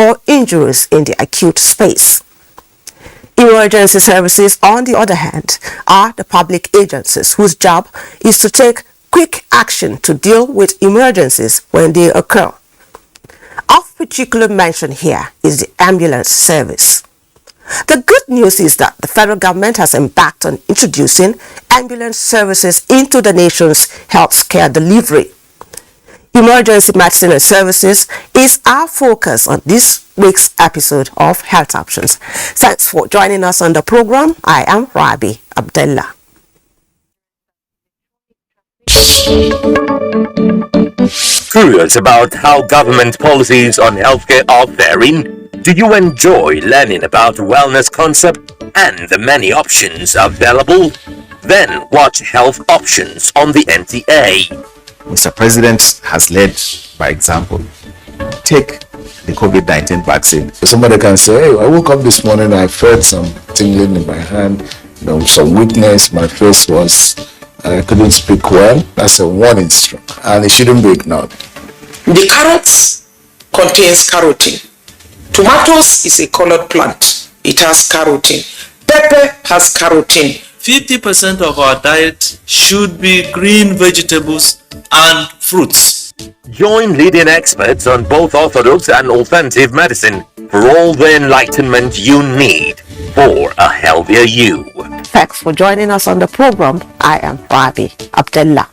or injuries in the acute space. Emergency services, on the other hand, are the public agencies whose job is to take quick action to deal with emergencies when they occur. Of particular mention here is the ambulance service. The good news is that the federal government has embarked on introducing ambulance services into the nation's healthcare delivery. Emergency medicine and services is our focus on this week's episode of Health Options. Thanks for joining us on the program. I am Rabi Abdullah. Curious about how government policies on healthcare are faring? Do you enjoy learning about wellness concept and the many options available? Then watch Health Options on the NTA. Mr. President has led by example. Take the COVID-19 vaccine. Somebody can say, hey, I woke up this morning, I felt some tingling in my hand, some weakness, my face was, I couldn't speak well. That's a warning stroke, and it shouldn't be ignored. The carrots contains carotene. Tomatoes is a colored plant. It has carotene. Pepper has carotene. 50% of our diet should be green vegetables and fruits. Join leading experts on both orthodox and alternative medicine for all the enlightenment you need for a healthier you. Thanks for joining us on the program. I am Rabi Abdullah.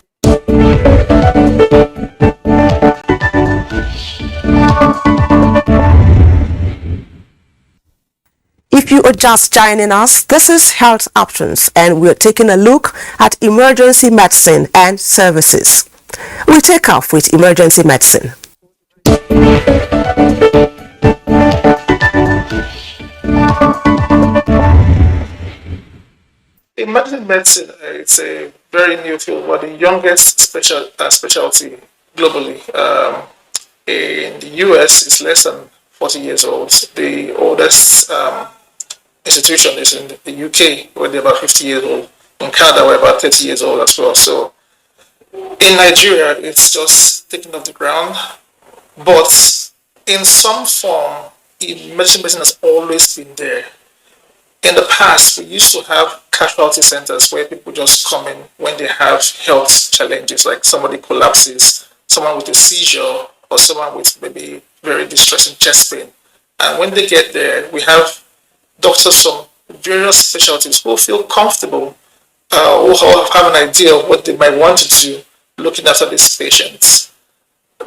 If you are just joining us, this is Health Options, and we're taking a look at emergency medicine and services. We take off with emergency medicine. Emergency medicine, it's a very new field, but the youngest specialty globally. In the US, it's less than 40 years old. The oldest institution is in the UK, where they're about 50 years old. In Canada, we're about 30 years old as well. So in Nigeria, it's just taking off the ground. But in some form, emergency medicine has always been there. In the past, we used to have casualty centers where people just come in when they have health challenges, like somebody collapses, someone with a seizure, or someone with maybe very distressing chest pain. And when they get there, we have doctors from various specialties who feel comfortable, who have an idea of what they might want to do looking after these patients.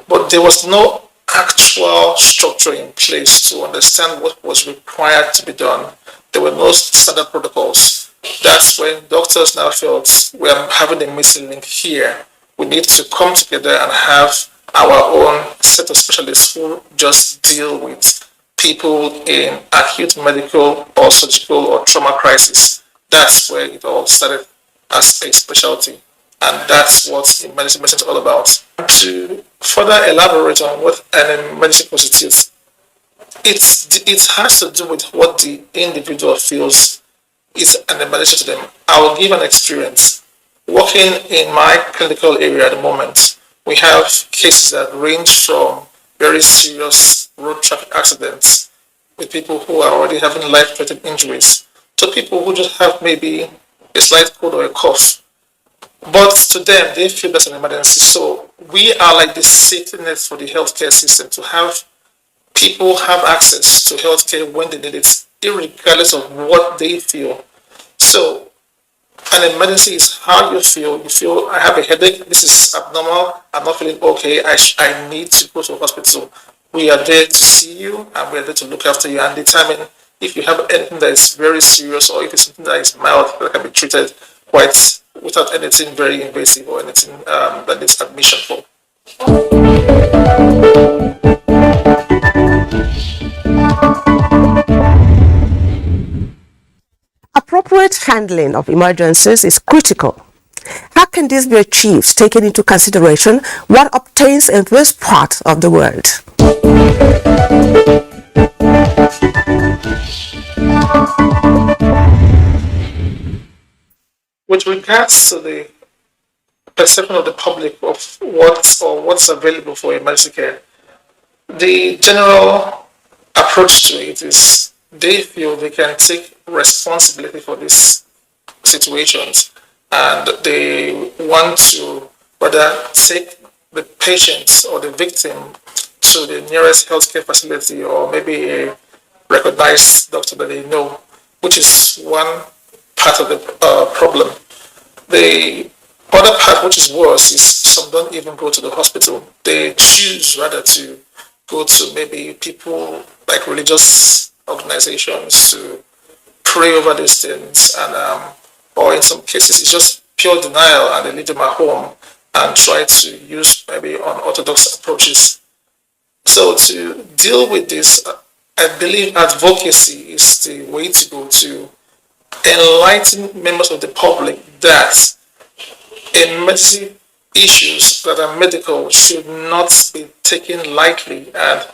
But there was no actual structure in place to understand what was required to be done. There were no standard protocols. That's when doctors now felt we are having a missing link here. We need to come together and have our own set of specialists who just deal with people in acute medical or surgical or trauma crisis. That's where it all started as a specialty. And that's what emergency medicine is all about. To further elaborate on what an emergency constitutes, it has to do with what the individual feels is an emergency to them. I will give an experience. Working in my clinical area at the moment, we have cases that range from very serious road traffic accidents with people who are already having life-threatening injuries to people who just have maybe a slight cold or a cough. But to them, they feel that's an emergency. So we are like the safety net for the healthcare system to have people have access to healthcare when they need it, regardless of what they feel. So an emergency is how you feel. You feel, I have a headache, this is abnormal, I'm not feeling okay, I need to go to a hospital. We are there to see you and we are there to look after you and determine if you have anything that is very serious or if it's something that is mild that can be treated quite without anything very invasive or anything that needs admission for. Appropriate handling of emergencies is critical. How can this be achieved, taking into consideration what obtains in this part of the world? With regards to the perception of the public of what's available for emergency care, the general approach to it is they feel they can take responsibility for these situations, and they want to rather take the patient or the victim to the nearest healthcare facility or maybe a recognized doctor that they know, which is one part of the problem. The other part, which is worse, is some don't even go to the hospital. They choose rather to go to maybe people like religious organizations to pray over these things, and or in some cases it's just pure denial, and they leave them at home and try to use maybe unorthodox approaches. So to deal with this, I believe advocacy is the way to go to enlighten members of the public that emergency issues that are medical should not be taken lightly, and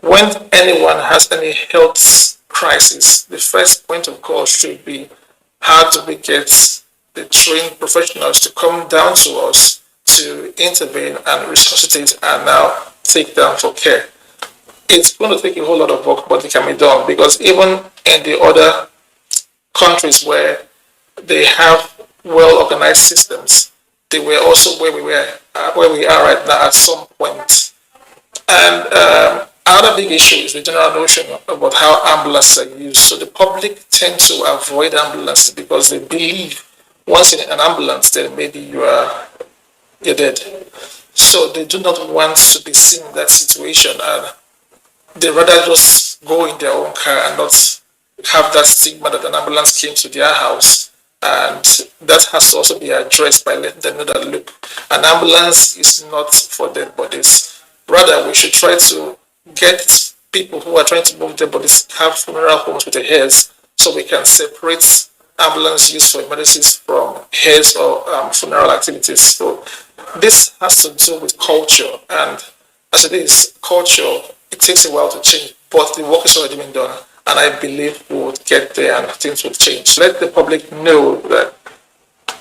when anyone has any health crisis, the first point of call should be how do we get the trained professionals to come down to us to intervene and resuscitate and now take them for care. It's going to take a whole lot of work, but it can be done, because even in the other countries where they have well organized systems, they were also where we are right now at some point. And another big issue is the general notion about how ambulances are used. So the public tend to avoid ambulances because they believe once in an ambulance, then maybe you're dead. So they do not want to be seen in that situation, and they rather just go in their own car and not have that stigma that an ambulance came to their house. And that has to also be addressed by letting them know that, look, an ambulance is not for dead bodies. Rather, we should try to get people who are trying to move dead bodies have funeral homes with the heirs, so we can separate ambulance use for emergencies from heirs or funeral activities. So this has to do with culture, and as it is culture, it takes a while to change, but the work is already been done, and I believe we would get there and things will change. Let the public know that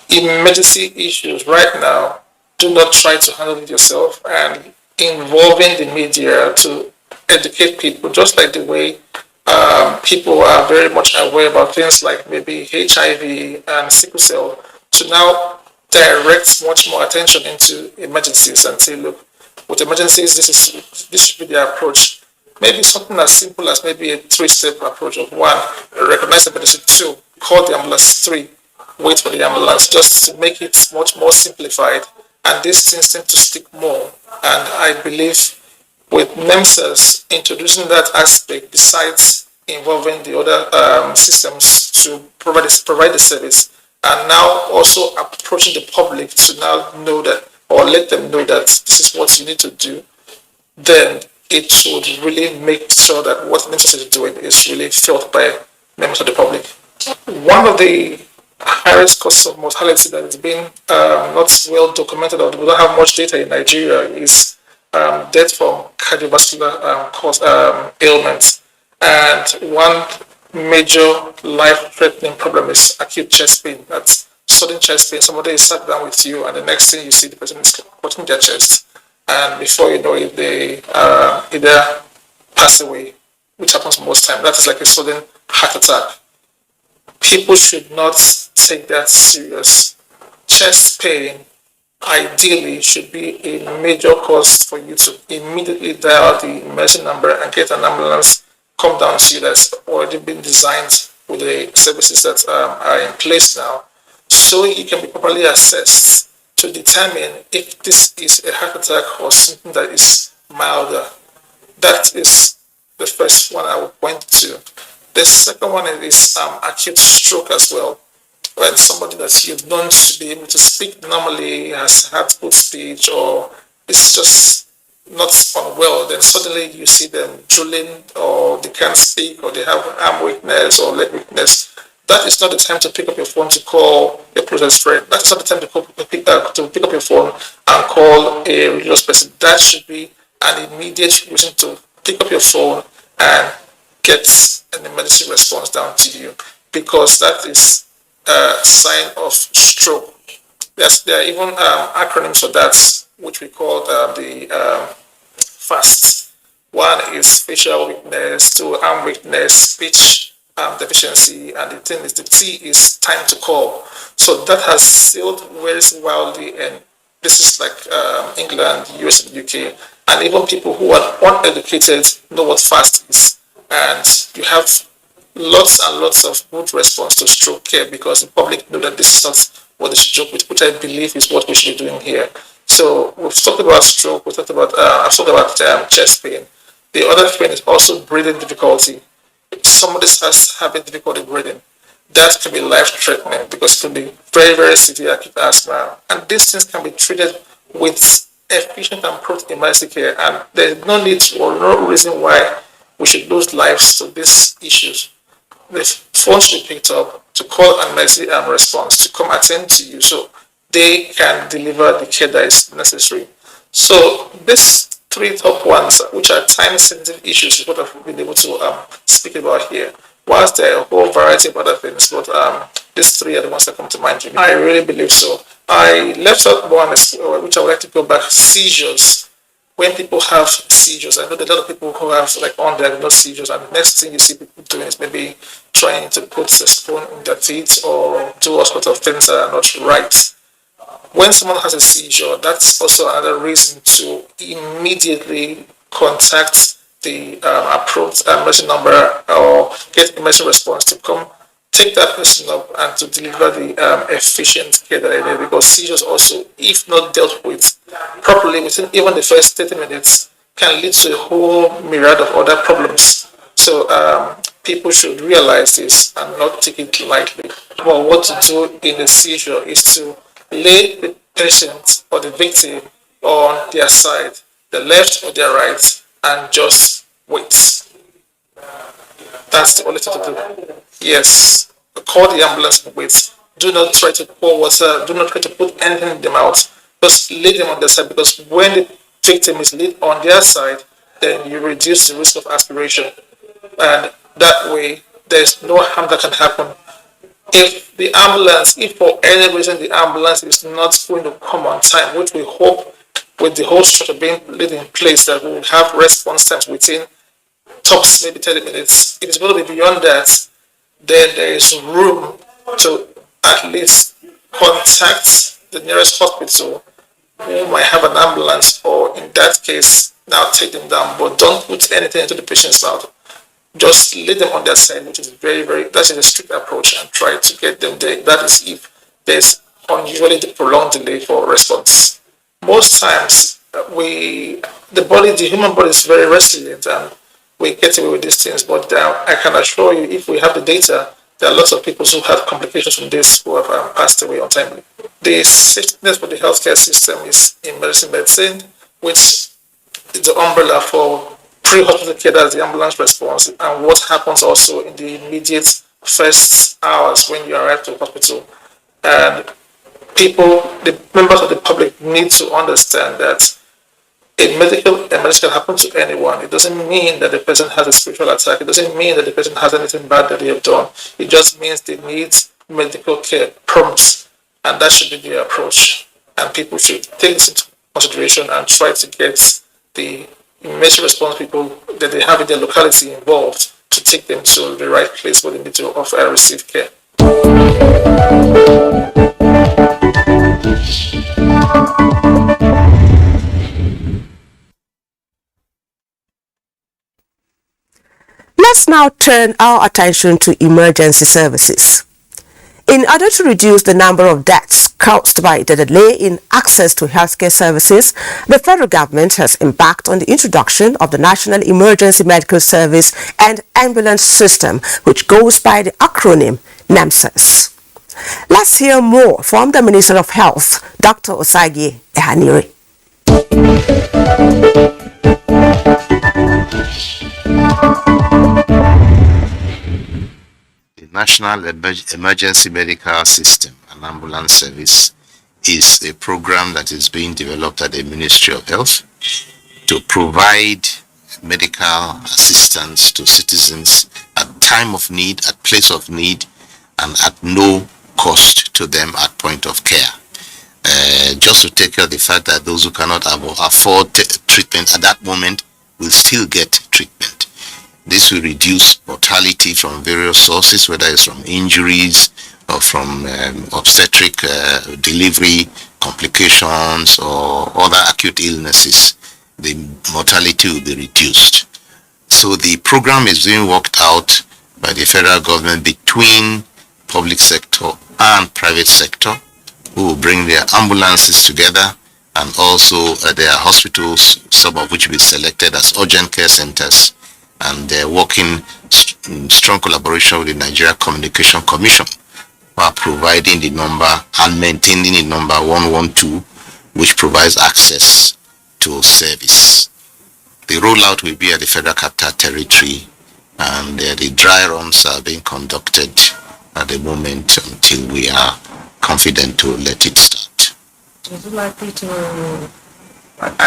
emergency issues right now, do not try to handle it yourself, and involving the media to educate people, just like the way people are very much aware about things like maybe HIV and sickle cell, to now direct much more attention into emergencies and say, look, with emergencies, this should be the approach. Maybe something as simple as maybe a 3-step approach of 1, recognize the emergency; 2, call the ambulance; 3, wait for the ambulance, just to make it much more simplified. And these things tend to stick more. And I believe with NEMSAS introducing that aspect, besides involving the other systems to provide the service, and now also approaching the public to now know that, or let them know that this is what you need to do, then it would really make sure that what NEMSAS is doing is really felt by members of the public. One of the highest causes of mortality that has been not well documented, or we don't have much data in Nigeria, is death from cardiovascular ailments. And one major life-threatening problem is acute chest pain. That's sudden chest pain. Somebody is sat down with you, and the next thing you see, the person is cutting their chest, and before you know it, they either pass away, which happens most time. That is like a sudden heart attack. People should not take that serious. Chest pain ideally should be a major cause for you to immediately dial the emergency number and get an ambulance come down to you that's already been designed with the services that are in place now, so you can be properly assessed to determine if this is a heart attack or something that is milder. That is the first one I would point to. The second one is acute stroke as well. When somebody that you've known to be able to speak normally has had good speech, or it's just not unwell, then suddenly you see them drooling, or they can't speak, or they have arm weakness or leg weakness. That is not the time to pick up your phone to call your closest friend. That's not the time to pick up your phone and call a religious person. That should be an immediate reason to pick up your phone and get an emergency response down to you, because that is a sign of stroke. Yes, there are even acronyms for that, which we call the FAST. One is facial weakness, two arm weakness, speech deficiency, and the T is time to call. So that has sailed very wildly, and this is like England, US, and UK, and even people who are uneducated know what fast is, and you have lots and lots of good response to stroke care because the public know that this is not what they should joke with, which I believe is what we should be doing here. So we've talked about stroke, we talked about I've talked about chest pain. The other pain is also breathing difficulty. If somebody starts having difficulty breathing, that can be life-threatening because it can be very, very severe acute asthma. And these things can be treated with efficient and prompt emergency care. And there's no need or no reason why we should lose lives to these issues. The phone should be picked up to call an emergency response to come attend to you so they can deliver the care that is necessary. So these three top ones, which are time-sensitive issues, is what I've been able to speak about here. Whilst there are a whole variety of other things, but these three are the ones that come to mind to me. I really believe so. I left out one, which I would like to go back, seizures. When people have seizures, I know that a lot of people who have like undiagnosed seizures, and the next thing you see people doing is maybe trying to put the spoon in their teeth or do all sorts of things that are not right. When someone has a seizure, that's also another reason to immediately contact the approved emergency number or get emergency response to come take that person up and to deliver the efficient care that they need, because seizures also, if not dealt with properly within even the first 30 minutes, can lead to a whole myriad of other problems. So people should realize this and not take it lightly. Well, what to do in a seizure is to lay the patient or the victim on their side, the left or their right, and just wait. That's the only thing to do. Yes, call the ambulance and wait. Do not try to pour water. Do not try to put anything in the mouth. Just lay them on their side, because when the victim is laid on their side, then you reduce the risk of aspiration. And that way, there's no harm that can happen. If the ambulance, if for any reason the ambulance is not going to come on time, which we hope with the whole structure being laid in place that we will have response times within tops maybe 30 minutes. If it's going to be beyond that, then there is room to at least contact the nearest hospital who might have an ambulance, or in that case, now take them down. But don't put anything into the patient's mouth. Just lay them on their side, which is that is a strict approach, and try to get them there. That is if there's unusually prolonged delay for response. Most times, the human body is very resilient, and we get away with these things. But I can assure you, if we have the data, there are lots of people who have complications from this who have passed away untimely. The safety net for the healthcare system is emergency medicine, which is the umbrella for pre-hospital care, that's the ambulance response, and what happens also in the immediate first hours when you arrive to the hospital. And the members of the public need to understand that a medical emergency can happen to anyone. It doesn't mean that the person has a spiritual attack. It doesn't mean that the person has anything bad that they have done. It just means they need medical care prompt, and that should be the approach. And people should take this into consideration and try to get the emergency response people that they have in their locality involved to take them to the right place where they need to receive care. Let's now turn our attention to emergency services. In order to reduce the number of deaths caused by the delay in access to healthcare services, the federal government has embarked on the introduction of the National Emergency Medical Service and Ambulance System, which goes by the acronym NEMSIS. Let's hear more from the Minister of Health, Dr. Osagi Ehanire. The National Emergency Medical System and Ambulance Service is a program that is being developed at the Ministry of Health to provide medical assistance to citizens at time of need, at place of need, and at no cost to them at point of care. Just to take care of the fact that those who cannot afford treatment at that moment will still get treatment. This will reduce mortality from various sources, whether it's from injuries or from obstetric delivery complications or other acute illnesses. The mortality will be reduced. So the program is being worked out by the federal government between public sector and private sector, who will bring their ambulances together, and also their hospitals, some of which will be selected as urgent care centers, and they're working in strong collaboration with the Nigeria Communication Commission, who are providing the number and maintaining the number 112, which provides access to service. The rollout will be at the Federal Capital Territory, and the dry runs are being conducted at the moment until we are confident to let it start. Are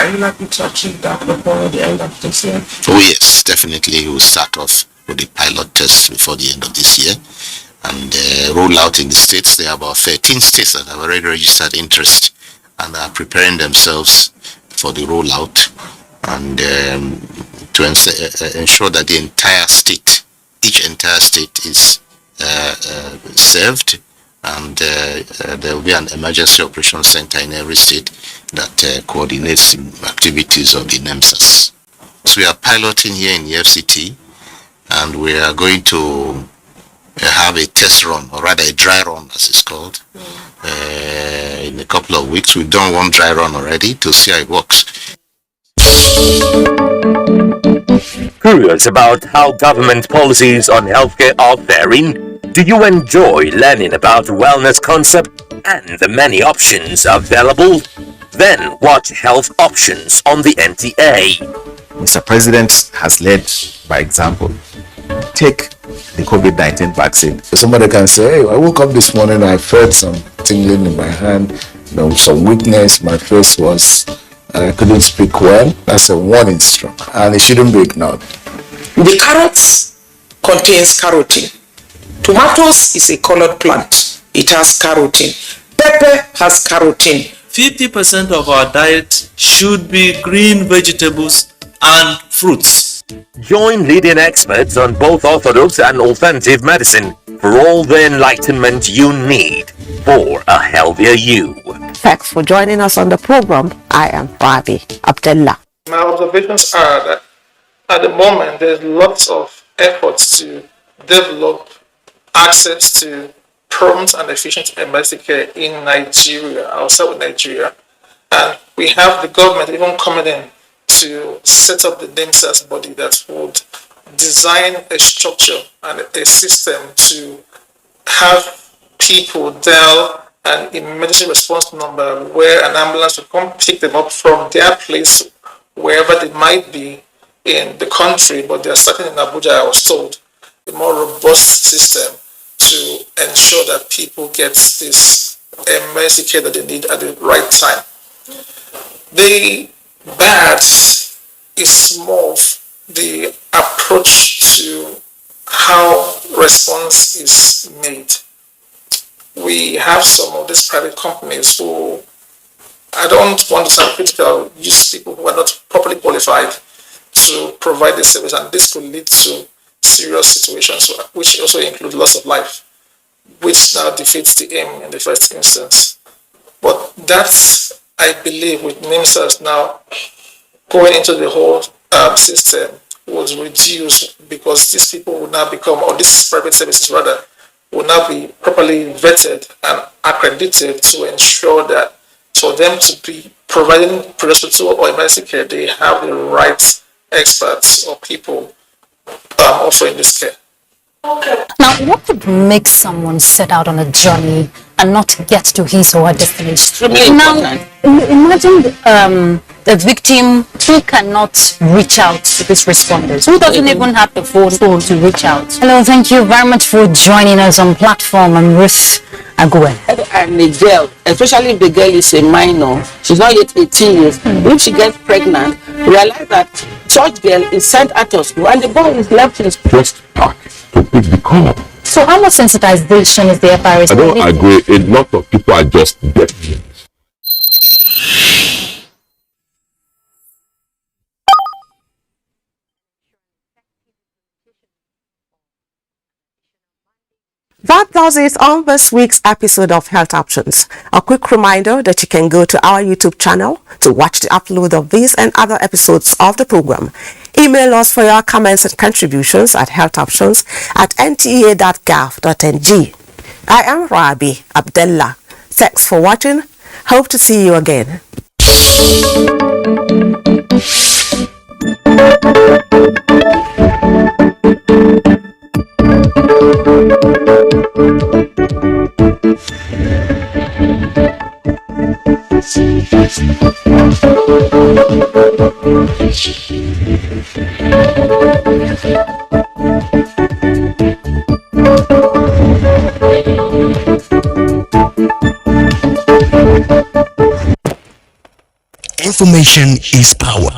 you likely to achieve that before the end of this year? Oh yes, definitely. We will start off with the pilot test before the end of this year, and roll out in the states. There are about 13 states that have already registered interest and are preparing themselves for the rollout, and to ensure that the entire state, each entire state is served, and there will be an emergency operations center in every state that coordinates the activities of the NEMSAS. So we are piloting here in the FCT, and we are going to have a test run, or rather a dry run as it's called, in a couple of weeks. We've done one dry run already to see how it works. Curious about how government policies on healthcare are faring? Do you enjoy learning about wellness concept and the many options available? Then watch Health Options on the NTA. Mr. President has led by example. Take the COVID-19 vaccine. Somebody can say, hey, I woke up this morning, I felt some tingling in my hand, some weakness, my face was, I couldn't speak well. That's a warning stroke, and it shouldn't be ignored. The carrots contains carotene. Tomatoes is a colored plant. It has carotene. Pepper has carotene. 50% of our diet should be green vegetables and fruits. Join leading experts on both orthodox and alternative medicine for all the enlightenment you need for a healthier you. Thanks for joining us on the program. I am Rabi Abdullah. My observations are that at the moment there's lots of efforts to develop access to prompt and efficient emergency care in Nigeria, outside of Nigeria. And we have the government even coming in to set up the NEMSAS body that would design a structure and a system to have people dial an emergency response number where an ambulance will come pick them up from their place, wherever they might be in the country, but they are starting in Abuja, I was told. A more robust system to ensure that people get this emergency care that they need at the right time. The bad is more of the approach to how response is made. We have some of these private companies who, I don't want to sound critical, use people who are not properly qualified to provide the service, and this could lead to serious situations, which also include loss of life, which now defeats the aim in the first instance. But that's, I believe, with NEMSAS now going into the whole system would reduce, because these people will now become, or these private services rather, will now be properly vetted and accredited to ensure that for them to be providing pre-hospital or emergency care, they have the right experts or people offering this care. Now, what would make someone set out on a journey and not get to his or her destination? Now, imagine the victim who cannot reach out to these responders, who doesn't even have the phone to reach out. Hello, thank you very much for joining us on platform. I'm Ruth Agwe. And the girl, especially if the girl is a minor, she's not yet 18 years, if she gets pregnant, realize that such girl is sent out of school and the boy is left in school. Just park to pick the car. So how much sensitization is there, Paris? I don't agree. A lot of people are just deaf. That does it on this week's episode of Health Options. A quick reminder that you can go to our YouTube channel to watch the upload of these and other episodes of the program. Email us for your comments and contributions at healthoptions@nta.gov.ng. I am Rabi Abdullah. Thanks for watching. Hope to see you again. Information is power.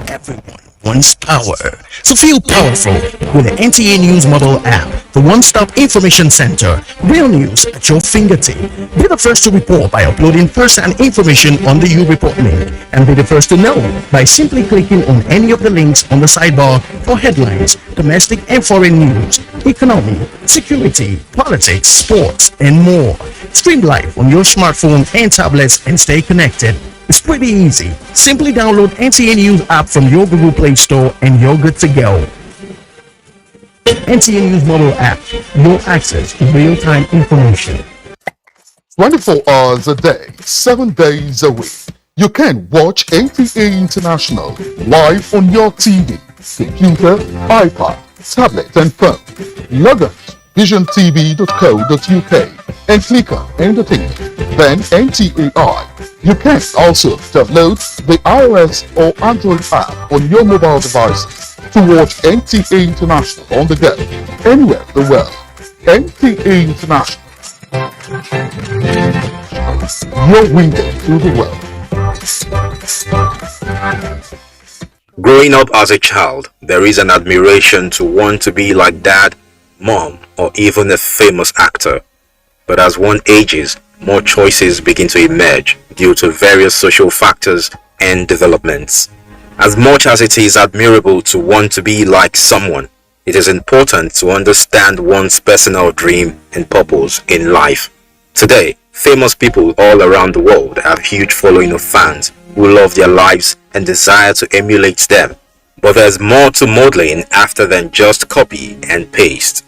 Everyone wants power. So feel powerful with the NTA News mobile app, the one-stop information center. Real news at your fingertip. Be the first to report by uploading first-hand information on the You Report link, and be the first to know by simply clicking on any of the links on the sidebar for headlines, domestic and foreign news, economy, security, politics, sports, and more. Stream live on your smartphone and tablets and stay connected. It's pretty easy. Simply download NTA News app from your Google Play Store and you're good to go. NTA News mobile app, no access to real-time information. 24 hours a day, 7 days a week. You can watch NTA International live on your TV, computer, iPad, tablet and phone. Log on to visiontv.co.uk and click on Entertainment, then NTAI. You can also download the iOS or Android app on your mobile devices to watch NTA International on the go, anywhere in the world. NTA International, your window to the world. Growing up as a child, there is an admiration to want to be like dad, mom, or even a famous actor. But as one ages, more choices begin to emerge due to various social factors and developments. As much as it is admirable to want to be like someone, it is important to understand one's personal dream and purpose in life. Today, famous people all around the world have huge following of fans who love their lives and desire to emulate them. But there's more to modeling after than just copy and paste.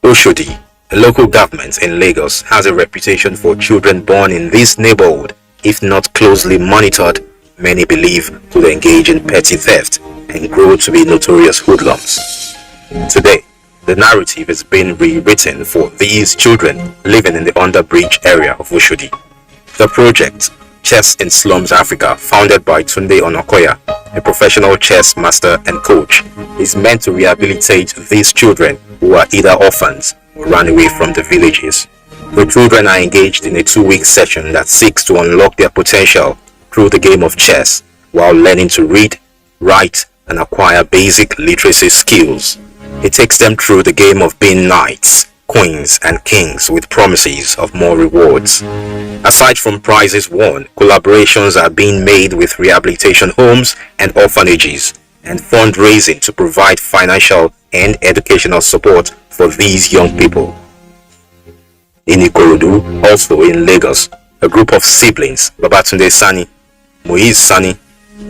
Oshodi, a local government in Lagos, has a reputation for children born in this neighborhood, if not closely monitored, many believe could engage in petty theft and grow to be notorious hoodlums. Today, the narrative is being rewritten for these children living in the underbridge area of Oshodi. The project, Chess in Slums Africa, founded by Tunde Onokoya, a professional chess master and coach, is meant to rehabilitate these children who are either orphans or ran away from the villages. The children are engaged in a 2-week session that seeks to unlock their potential through the game of chess while learning to read, write, and acquire basic literacy skills. It takes them through the game of being knights, queens, and kings with promises of more rewards. Aside from prizes won, collaborations are being made with rehabilitation homes and orphanages, and fundraising to provide financial and educational support for these young people. In Ikorodu, also in Lagos, a group of siblings, Babatunde Sani, Moiz Sani,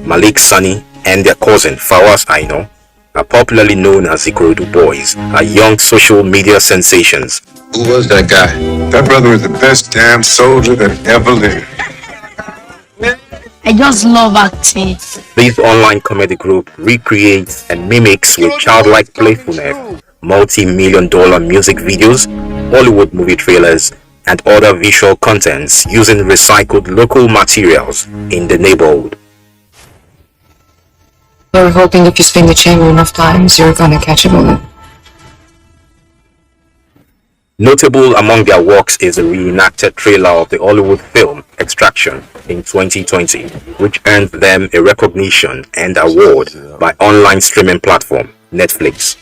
Malik Sani, and their cousin Fawaz Aino, are popularly known as Ikorodu Boys, are young social media sensations. Who was that guy? That brother was the best damn soldier that ever lived. I just love acting. This online comedy group recreates and mimics with childlike playfulness multi-million-dollar music videos, Hollywood movie trailers, and other visual contents using recycled local materials in the neighborhood. We're hoping if you spin the chamber enough times, you're gonna catch a bullet. Notable among their works is the reenacted trailer of the Hollywood film Extraction in 2020, which earned them a recognition and award by online streaming platform Netflix.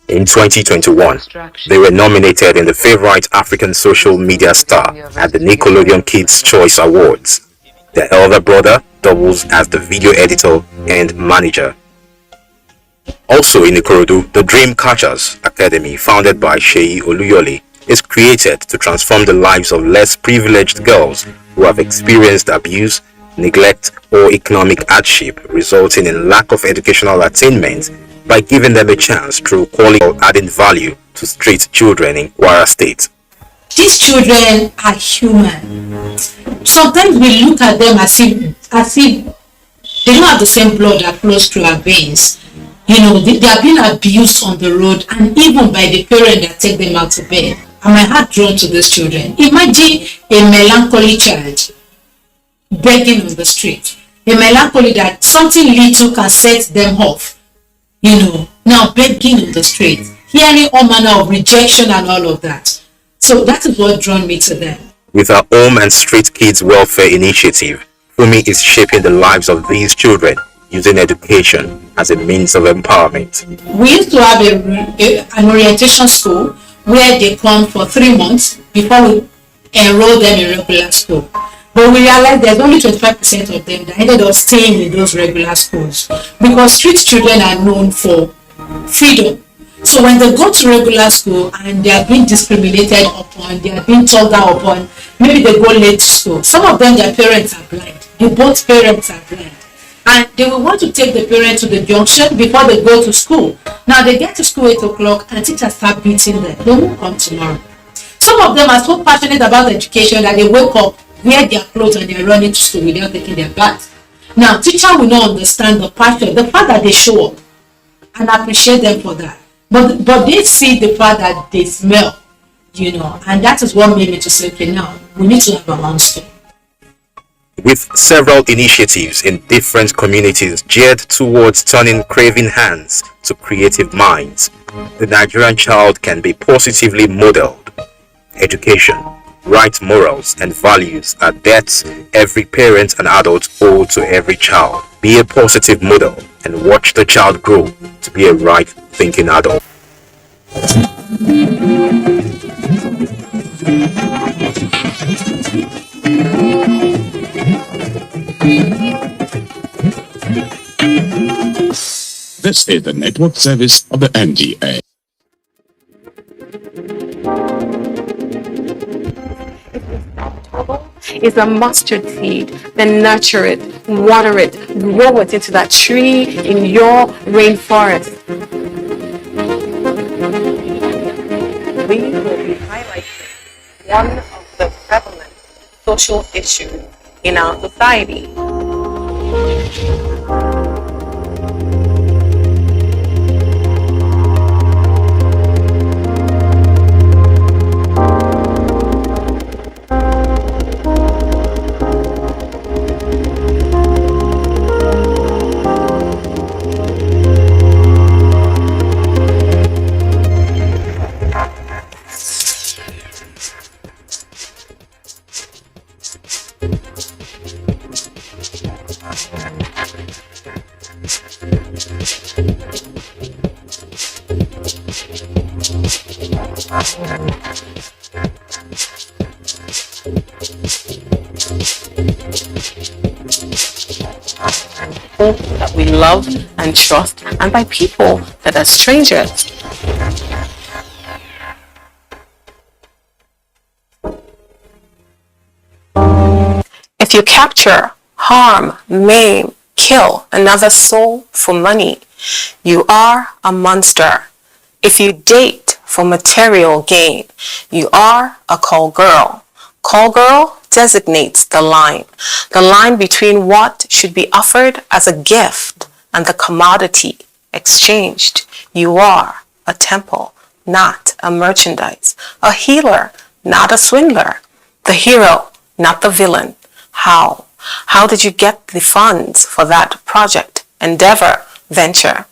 In 2021, they were nominated in the Favorite African Social Media Star at the Nickelodeon Kids' Choice Awards. Their elder brother doubles as the video editor and manager. Also in Ikorodu, the Dream Catchers Academy, founded by Sheyi Oluyole, is created to transform the lives of less privileged girls who have experienced abuse, neglect, or economic hardship resulting in lack of educational attainment by giving them a chance through quality adding value to street children in Kwara State. These children are human. Sometimes we look at them as if they don't have the same blood that flows through our veins. You know, they are being abused on the road and even by the parent that take them out to bed. And my heart drawn to these children. Imagine a melancholy child begging on the street. A melancholy that something little can set them off. You know, now begging on the street, hearing all manner of rejection and all of that. So that is what drawn me to them. With our Home and Street Kids Welfare Initiative, Fumi is shaping the lives of these children using education as a means of empowerment. We used to have an orientation school where they come for 3 months before we enroll them in regular school. But we realized there's only 25% of them that ended up staying in those regular schools because street children are known for freedom. So when they go to regular school and they are being discriminated upon, they are being told down upon, maybe they go late to school. Some of them, their parents are blind. Both parents are blind. And they will want to take the parent to the junction before they go to school. Now they get to school 8 o'clock and teachers start beating them. They won't come tomorrow. Some of them are so passionate about education that they wake up, wear their clothes and they're running to school without taking their bath. Now teacher will not understand the passion, the fact that they show up, and appreciate them for that. But they see the fact that they smell, you know, and that is what made me to say, okay, now we need to have our own school. With several initiatives in different communities geared towards turning craving hands to creative minds, the Nigerian child can be positively modeled. Education, right morals and values are debts every parent and adult owe to every child. Be a positive model and watch the child grow to be a right-thinking adult. This is the network service of the NTA. Is a mustard seed, then nurture it, water it, grow it into that tree in your rainforest. We will be highlighting one of the prevalent social issues in our society. That we love and trust, and by people that are strangers. If you capture, harm, maim, kill another soul for money, you are a monster. If you date for material gain, you are a call girl. Call girl designates the line between what should be offered as a gift and the commodity exchanged. You are a temple, not a merchandise, a healer, not a swindler, the hero, not the villain. How? How did you get the funds for that project, endeavor, venture?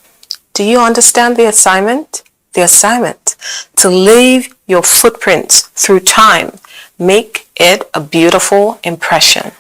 Do you understand the assignment? The assignment to leave your footprints through time. Make it a beautiful impression.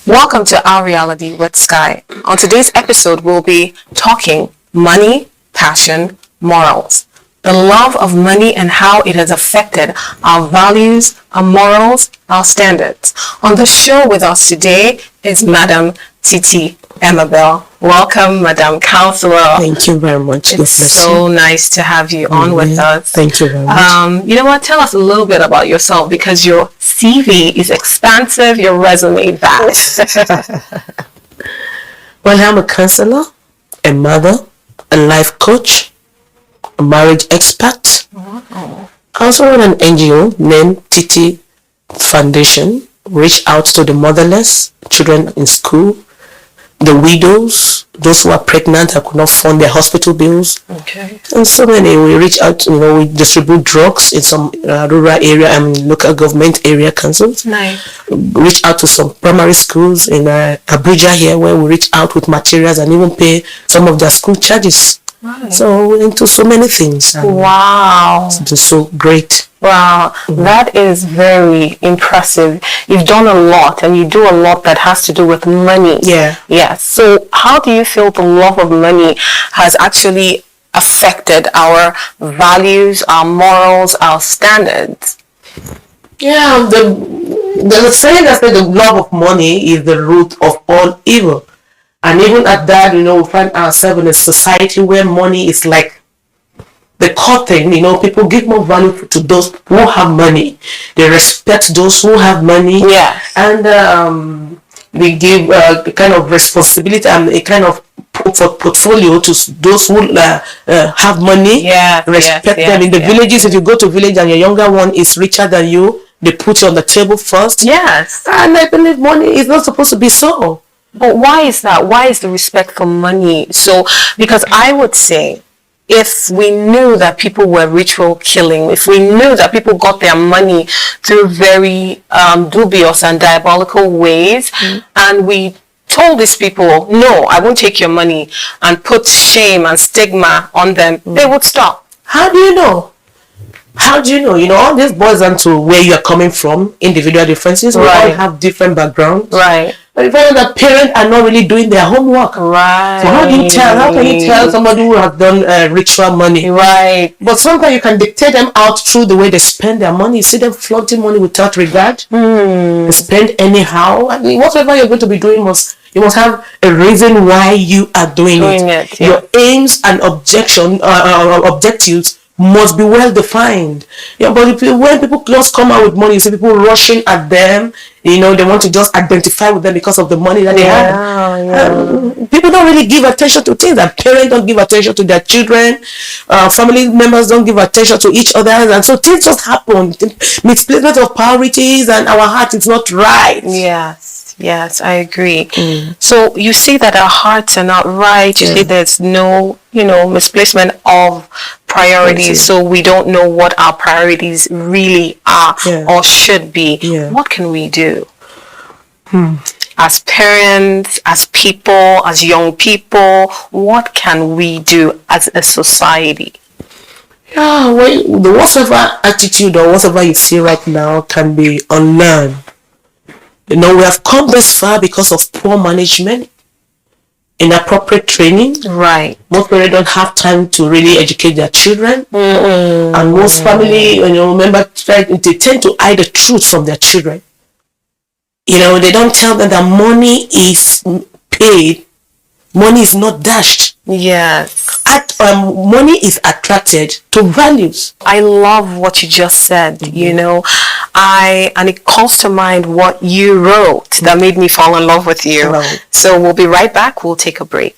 Welcome to Our Reality with Sky. On today's episode, we'll be talking money, passion, morals. the love of money and how it has affected our values, our morals, our standards. On the show with us today is Madam Titi Amabel. Welcome, Madam Counselor. Thank you very much. It's so nice to have you on with us. Thank you very much. You know what? Tell us a little bit about yourself, because your CV is expansive, your resume vast. Well, I'm a counselor, a mother, a life coach, a marriage expert. Wow. I also run an NGO named Titi Foundation, reach out to the motherless, children in school, the widows, those who are pregnant and could not fund their hospital bills. Okay. And so many. We reach out, we distribute drugs in some rural area and local government area councils. Nice. Reach out to some primary schools in Abuja here, where we reach out with materials and even pay some of their school charges. Right. So we're into so many things. Wow. It's been so great. Wow, that is very impressive. You've done a lot, and you do a lot that has to do with money. Yeah. Yes. So how do you feel the love of money has actually affected our values, our morals, our standards? Yeah, there's a saying that says the love of money is the root of all evil. And even at that, we find ourselves in a society where money is like the core thing. People give more value to those who have money. They respect those who have money. Yeah. And they give a kind of responsibility and a kind of portfolio to those who have money. Yeah. Respect them. In the villages, if you go to village and your younger one is richer than you, they put you on the table first. Yes. And I believe money is not supposed to be so. But why is that? Why is the respect for money so? Because I would say, if we knew that people were ritual killing, if we knew that people got their money through very dubious and diabolical ways, and we told these people, no, I won't take your money, and put shame and stigma on them, they would stop. How do you know? How do you know? All this boils down to where you are coming from, individual differences. We all have different backgrounds. Right. But you find that parents are not really doing their homework. Right. So how can you tell somebody who has done ritual money? Right. But sometimes you can dictate them out through the way they spend their money. You see them flaunting money without regard. They spend anyhow. I mean, whatever you're going to be doing you must have a reason why you are doing it. Yeah. Your aims and objectives must be well defined. But when people just come out with money, you see people rushing at them. They want to just identify with them because of the money that they have. People don't really give attention to things. That parents don't give attention to their children. Family members don't give attention to each other, and so things just happen. Misplacement of priorities, and our heart is not right. Yes, I agree. So you see that our hearts are not right. You see there's no, misplacement of priorities. So we don't know what our priorities really are or should be. What can we do? As parents, as people, as young people, what can we do as a society? Yeah, the whatever attitude or whatever you see right now can be unlearned. We have come this far because of poor management, inappropriate training. Right. Most parents don't have time to really educate their children. And most family, members, they tend to hide the truth from their children. They don't tell them that money is paid. Money is not dashed. Yes. Money is attracted to values. I love what you just said, and it calls to mind what you wrote that made me fall in love with you. Right. So we'll be right back. We'll take a break.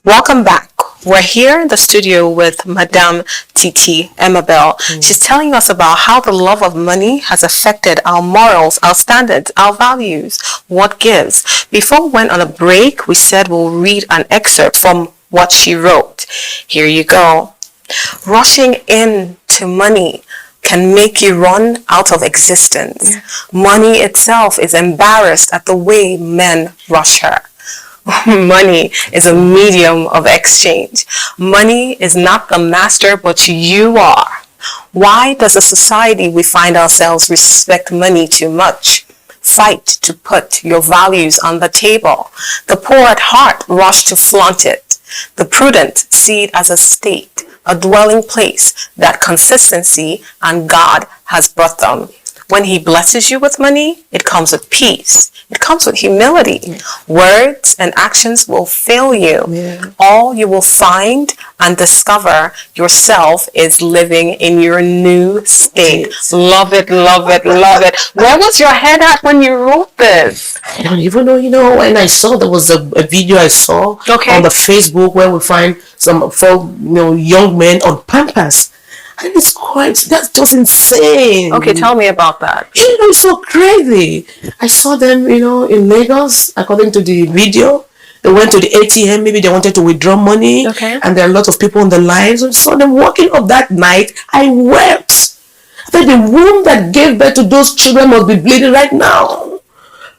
Welcome back. We're here in the studio with Madame Titi Amabel. She's telling us about how the love of money has affected our morals, our standards, our values, what gives. Before we went on a break, we said we'll read an excerpt from what she wrote. Here you go. Rushing into money can make you run out of existence. Money itself is embarrassed at the way men rush her. Money is a medium of exchange. Money is not the master, but you are. Why does the society we find ourselves respect money too much? fight to put your values on the table. The poor at heart rush to flaunt it. The prudent see it as a state, a dwelling place that consistency and God has brought them. When he blesses you with money, it comes with peace. It comes with humility. Words and actions will fail you. All you will find and discover yourself is living in your new state. Love it, love it, love it. Where was your head at when you wrote this? I don't even know, when I saw there was a video I saw on the Facebook where we find some young men on Pampers. And that's just insane. Okay, tell me about that. It's so crazy. I saw them, in Lagos, according to the video. They went to the ATM, maybe they wanted to withdraw money. Okay. And there are a lot of people on the line. So I saw them walking up that night. I wept. I thought the womb that gave birth to those children must be bleeding right now.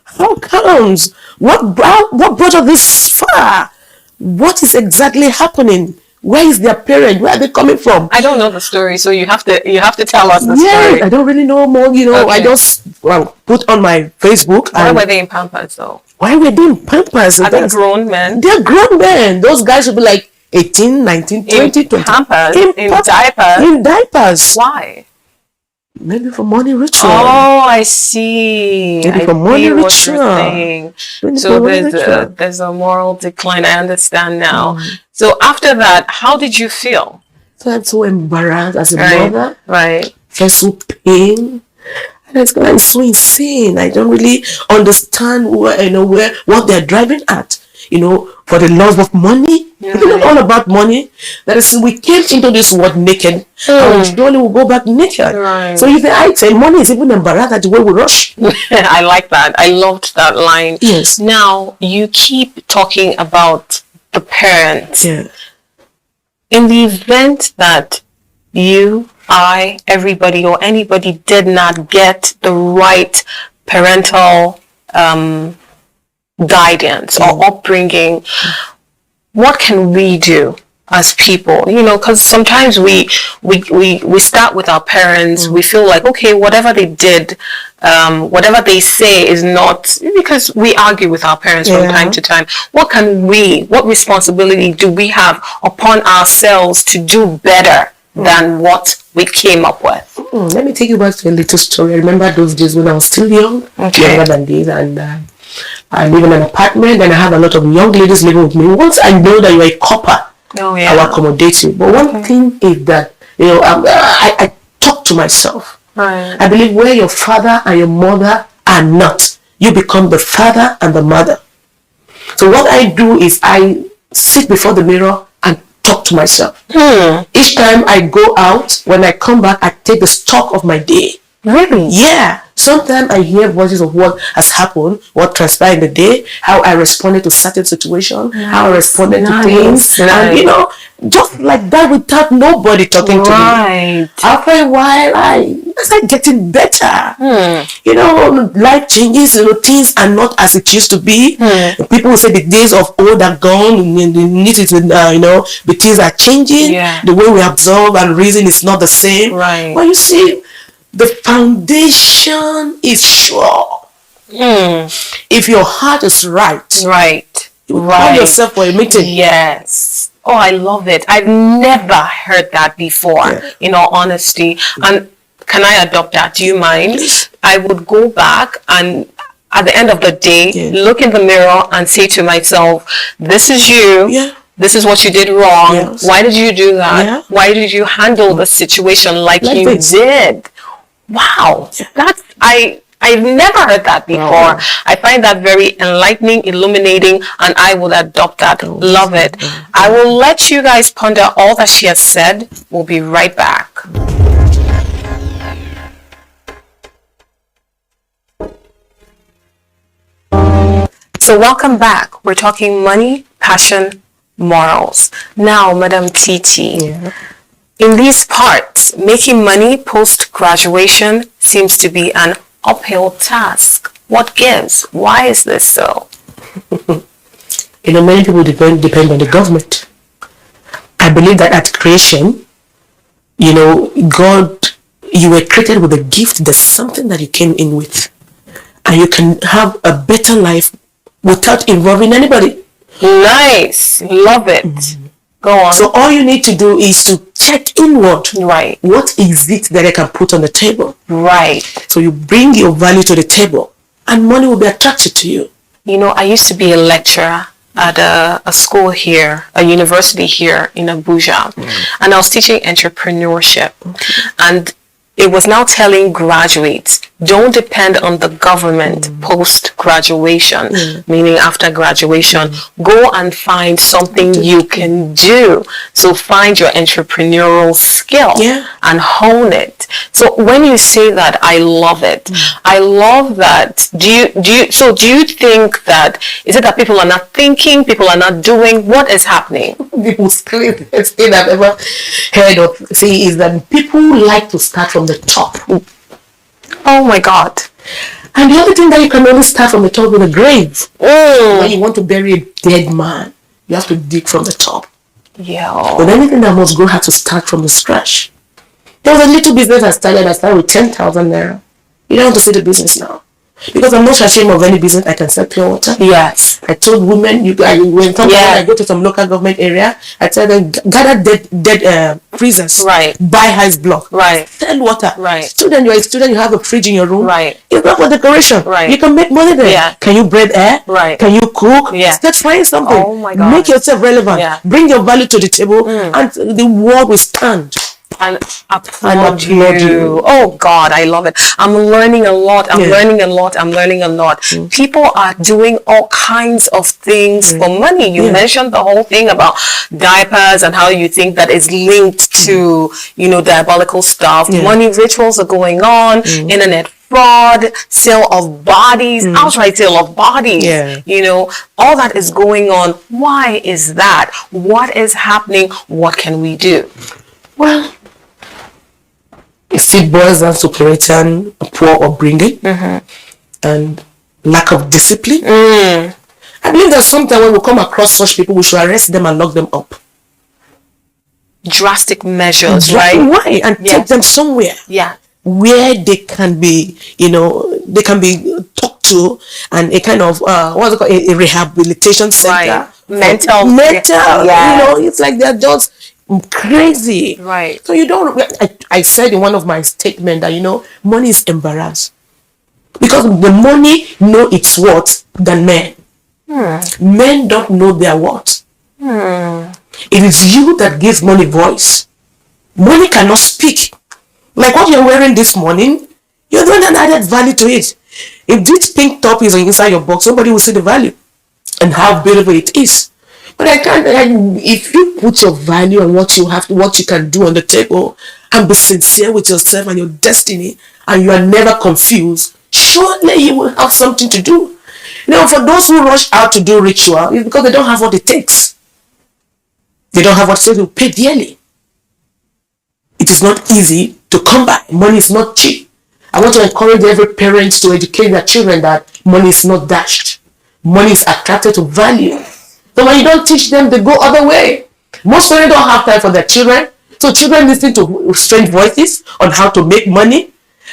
How comes? What brought us this far? What is exactly happening? Where is their parent? Where are they coming from? I don't know the story, so you have to tell us the story. I don't really know more. I just put on my Facebook. Why were they in Pampers though? Why were they in Pampers? Are they grown men? They're grown men. Those guys will be like 18, 19, 20, 20. Pampers, in diapers. In diapers. Why? Maybe for money ritual. Oh, I see. Maybe for money ritual. So there's a moral decline. I understand now. So after that, how did you feel? So I'm so embarrassed as a mother. Right. Felt so pain. And it's so insane. I don't really understand what they're driving at. For the love of money. It's not all about money. That is, we came into this world naked, and surely we'll go back naked. Right. So if I say money is even embarrassed at the way we rush. I like that. I loved that line. Yes. Now you keep talking about the parents. Yeah. In the event that you, I, everybody or anybody did not get the right parental guidance or upbringing, what can we do as people? Because sometimes we start with our parents. We feel like, okay, whatever they did, whatever they say is not, because we argue with our parents from time to time. What responsibility do we have upon ourselves to do better than what we came up with? Let me take you back to a little story. I remember those days when I was still young, younger than this, and I live in an apartment, and I have a lot of young ladies living with me. Once I know that you're a copper, I will accommodate you. But one thing is that, I talk to myself. Right. I believe where your father and your mother are not, you become the father and the mother. So what I do is I sit before the mirror and talk to myself. Each time I go out, when I come back, I take the stock of my day. Really? Yeah. Sometimes I hear voices of what has happened, what transpired in the day, how I responded to certain situations, how I responded to things, and just like that without nobody talking to me. After a while, I start getting better. Life changes, things are not as it used to be. People say the days of old are gone, the things are changing. The way we observe and reason is not the same. Right. Well, you see, the foundation is sure. If your heart is right, you call yourself for a meeting. Yes. Oh, I love it. I've never heard that before, in all honesty. And can I adopt that? Do you mind? I would go back and at the end of the day, look in the mirror and say to myself, this is you. This is what you did wrong. Why did you do that? Why did you handle the situation like you did? Wow, I've never heard that before. I find that very enlightening, illuminating, and I will adopt that. Love it. I will let you guys ponder all that she has said. We'll be right back. So welcome back. We're talking money, passion, morals. Now, Madam Titi. In these parts, making money post-graduation seems to be an uphill task. What gives? Why is this so? Many people depend on the government. I believe that at creation, God, you were created with a gift. There's something that you came in with. and you can have a better life without involving anybody. Nice. Love it. Go on. So all you need to do is to check inward. Right. What is it that I can put on the table? Right. So you bring your value to the table and money will be attracted to you. You know, I used to be a lecturer at a school here, a university here in Abuja, and I was teaching entrepreneurship. And it was now telling graduates, don't depend on the government post-graduation, meaning after graduation. Go and find something you can do. So find your entrepreneurial skill and hone it. So when you say that, I love it. I love that. Do you think that, is it that people are not thinking, people are not doing? What is happening? People's craziest thing I've ever heard of is that people like to start from the top. Oh my God. And the other thing that you can only start from the top with a grave. When you want to bury a dead man, you have to dig from the top. Yeah. But anything that must grow has to start from the scratch. There was a little business I started with 10,000 naira. You don't want to see the business now. Because I'm not ashamed of any business. I can sell pure water. Yes. I told women, when I go to some local government area, I tell them, gather dead freezers. Right. Buy ice block. Right. Sell water. Right. Student, you're a student, you have a fridge in your room. Right. It's not for decoration. Right. You can make money there. Yeah. Can you breathe air? Right. Can you cook? Yeah. Start trying something. Oh my God. Make yourself relevant. Yeah. Bring your value to the table and the world will stand. And applaud you. Oh God, I love it. I'm learning a lot. I'm learning a lot. People are doing all kinds of things for money. You mentioned the whole thing about diapers and how you think that is linked to, diabolical stuff. Money rituals are going on, internet fraud, sale of bodies, outright sale of bodies. All that is going on. Why is that? What is happening? What can we do? Well, it still boils down to Puritan, poor upbringing, and lack of discipline. I believe that sometimes when we come across such people, we should arrest them and lock them up. Drastic measures, right? Why? And take them somewhere. Yeah. Where they can be, they can be talked to, and a kind of what's it called, a rehabilitation center. Right. Mental. It's like they're just crazy. Right. So you don't. I said in one of my statements that money is embarrassed because the money know its worth than men. Men don't know their worth. It is you that gives money voice. Money cannot speak. Like what you're wearing this morning, you're doing an added value to it. If this pink top is inside your box, somebody will see the value and how beautiful it is. But if you put your value on what you have, what you can do on the table, and be sincere with yourself and your destiny, and you are never confused, surely you will have something to do. For those who rush out to do ritual, it's because they don't have what it takes. They don't have what it takes to pay dearly. It is not easy to come by. Money is not cheap. I want to encourage every parent to educate their children that money is not dashed. Money is attracted to value. So when you don't teach them, they go other way. Most parents don't have time for their children. So children listen to strange voices on how to make money.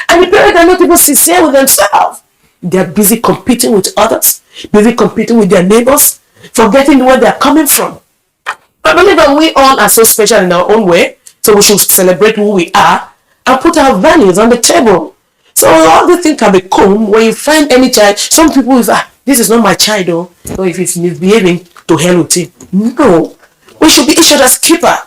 And the parents are not even sincere with themselves. They're busy competing with others, busy competing with their neighbors, forgetting where they're coming from. I believe that we all are so special in our own way. So we should celebrate who we are and put our values on the table. So all these things can be cool when you find any child. Some people will say, this is not my child, though. So if it's misbehaving, to hell with him. No. We should be each other's keeper.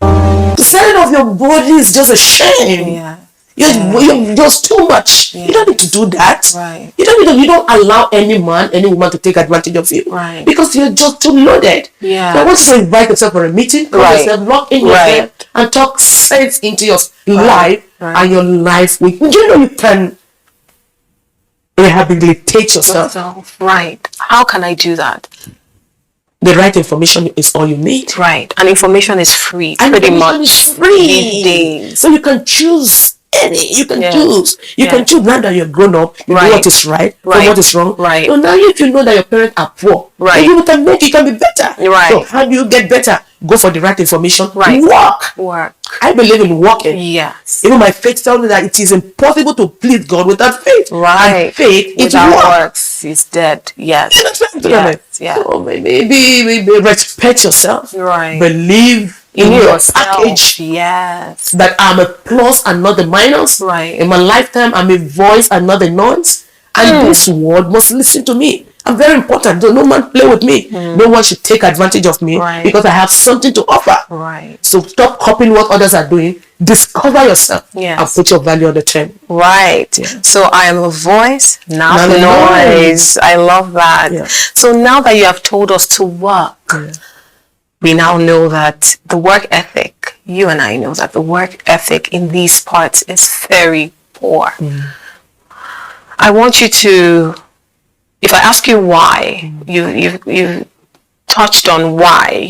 The selling of your body is just a shame. Yeah. You're just too much. You don't need to do that. Right. You don't allow any man, any woman to take advantage of you. Right. Because you're just too loaded. Yeah. So I want you to invite yourself for a meeting, yourself, lock in yourself, and talk sense into your life, and your life will. You can rehabilitate yourself. Right. How can I do that? The right information is all you need. Right. And information is free, and pretty information much. Is free. These days. So you can choose any. You can Yes. choose. You can Yes. choose now that you're grown up. You know Right. what is right, from Right. what is wrong. Right. So now if you know that your parents are poor, Right. then you can make it can be better. Right. So how do you get better? Go for the right information. Right. Work. I believe in working. Yes. Even my faith tells me that it is impossible to please God without faith. Right. And faith is Without work. works is dead. Yes. Yes. Yeah. So maybe respect yourself. Right. Believe in your yourself. package. Yes. That I'm a plus and not a minus. Right. In my lifetime, I'm a voice and not a noise. And this world must listen to me. I'm very important. No man play with me. No one should take advantage of me because I have something to offer. Right. So stop copying what others are doing. Discover yourself Yes. and put your value on the table. Right. So I am a voice, not a noise. I love that. Yeah. So now that you have told us to work, we now know that the work ethic, you and I know that the work ethic in these parts is very poor. I want you to, if I ask you why, you touched on why,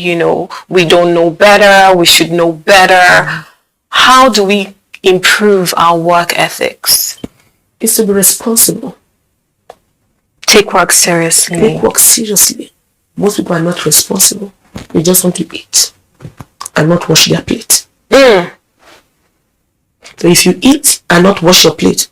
we don't know better, we should know better. How do we improve our work ethics? It's to be responsible. Take work seriously. Take work seriously. Most people are not responsible. They just want to eat and not wash their plate. So if you eat and not wash your plate,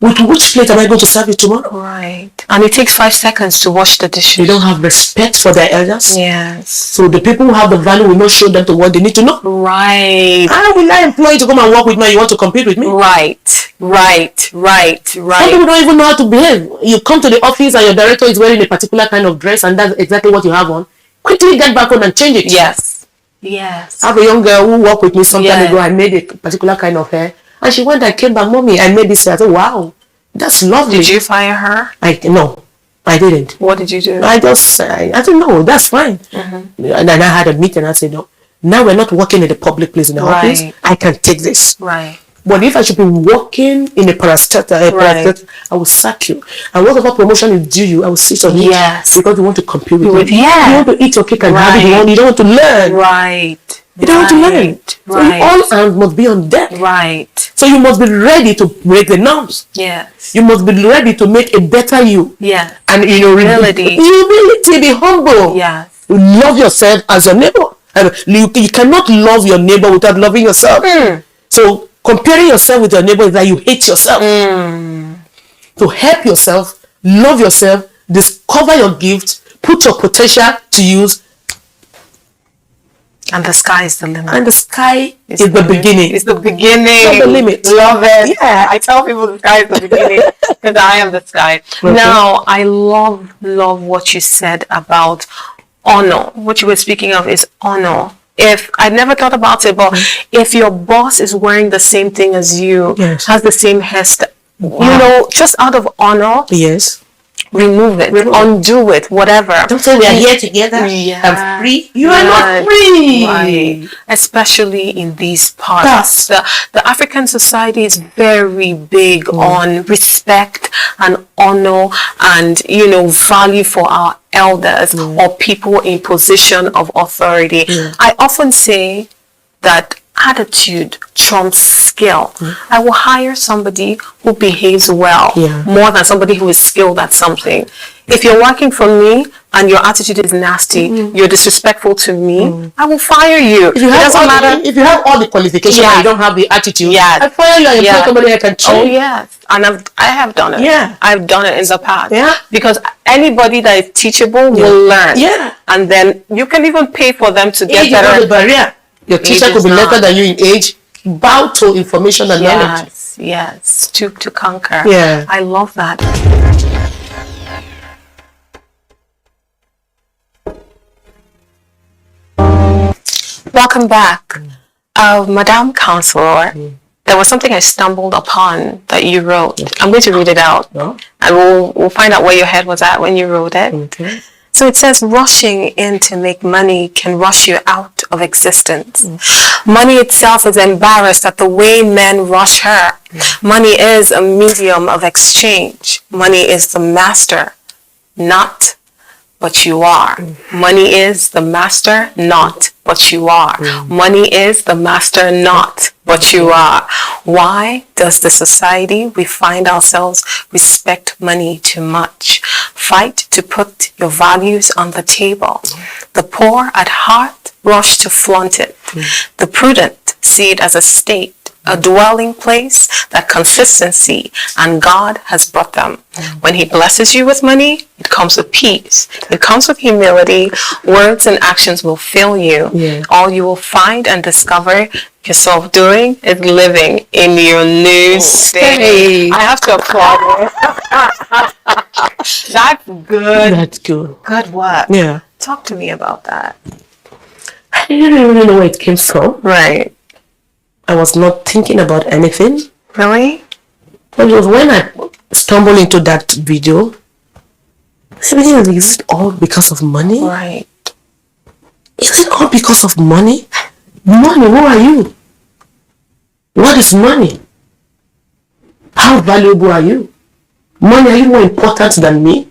with which plate am I going to serve you tomorrow? Right. And it takes 5 seconds to wash the dishes. They don't have respect for their elders. Yes. So the people who have the value will not show them to what they need to know. Right. How will I employ you to come and work with me? You want to compete with me? Right. Some people don't even know how to behave. You come to the office and your director is wearing a particular kind of dress and that's exactly what you have on. Quickly get back on and change it. Yes. Yes. I have a young girl who worked with me some time ago. I made a particular kind of hair. And she went and came back, Mommy, I made this hair. I said, wow, that's lovely. Did you fire her? No, I didn't. What did you do? I said, no, that's fine. And then I had a meeting. I said, no, now we're not working in the public place in the office. I can take this. Right. But if I should be working in a parastatal, I will sack you. And whatever promotion is due you, I will sit on it. Yes. Because you want to compete with me. Yeah. You want to eat your cake and have it. You don't want to learn. Right. You don't want to learn. So all hands must be on deck. Right. So you must be ready to break the norms. Yes. You must be ready to make a better you. Yeah. And humility. Be humble. Yes. Love yourself as your neighbor. You cannot love your neighbor without loving yourself. So comparing yourself with your neighbor is that you hate yourself. To help yourself, love yourself, discover your gifts, put your potential to use. And the sky is the limit. And the sky is the beginning. It's the beginning. Not the limit. Love it. Yeah. I tell people the sky is the beginning because I am the sky. Okay. Now, I love what you said about honor. What you were speaking of is honor. If I never thought about it, but if your boss is wearing the same thing as you, has the same hairstyle, just out of honor, remove it, undo it, whatever. Don't say we are here together. I'm free. You are not free. Right. Especially in these parts. The African society is very big on respect and honor and, value for our elders or people in position of authority. I often say that attitude trumps skill. I will hire somebody who behaves well more than somebody who is skilled at something. If you're working for me and your attitude is nasty, you're disrespectful to me, I will fire you. If you have all the qualifications and you don't have the attitude, I fire you and employ somebody I can train. Oh yes, and I have done it. I've done it in the past. Because anybody that is teachable will learn. And then you can even pay for them to get better. Age is not the barrier. Your teacher could be lesser than you in age. Bow to information and knowledge. Yes, stoop to conquer. I love that. Welcome back. Madam Counselor, there was something I stumbled upon that you wrote. I'm going to read it out. And we'll find out where your head was at when you wrote it. So it says, rushing in to make money can rush you out of existence. Money itself is embarrassed at the way men rush her. Money is a medium of exchange. Money is the master, not but you are. Money is the master, not but you are. Money is the master, not, but you are. Why does the society we find ourselves respect money too much? Fight to put your values on the table. The poor at heart rush to flaunt it. The prudent see it as a state, a dwelling place, that consistency, and God has brought them. When he blesses you with money, it comes with peace. It comes with humility. Words and actions will fill you. All you will find and discover yourself doing is living in your new state. I have to applaud you. That's good. That's good. Good work. Yeah. Talk to me about that. I didn't really know where it came from. Right. I was not thinking about anything. Really? But it was when I stumbled into that video. Everything is all because of money? Right. Is it all because of money? Money, who are you? What is money? How valuable are you? Money, are you more important than me?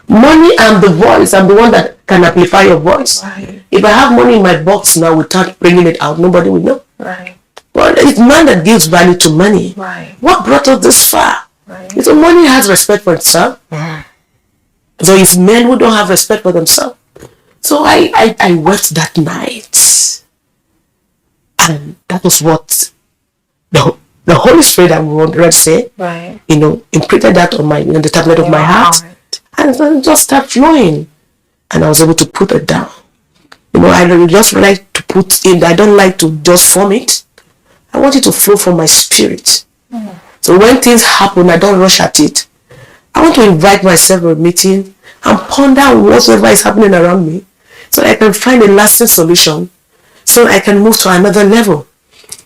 Money, I'm the voice. I'm the one that can amplify your voice. Right. If I have money in my box now without bringing it out, nobody will know. Right. Well, it's man that gives value to money. Right. What brought us this far? Right. So money has respect for itself. So it's men who don't have respect for themselves. So I wept that night. And that was what the Holy Spirit, I would rather say, right, imprinted that on the tablet of my heart. And it just started flowing. And I was able to put it down. I just like to put in, I don't like to just form it. I want it to flow from my spirit. So when things happen, I don't rush at it. I want to invite myself to a meeting and ponder whatever is happening around me so I can find a lasting solution, so I can move to another level.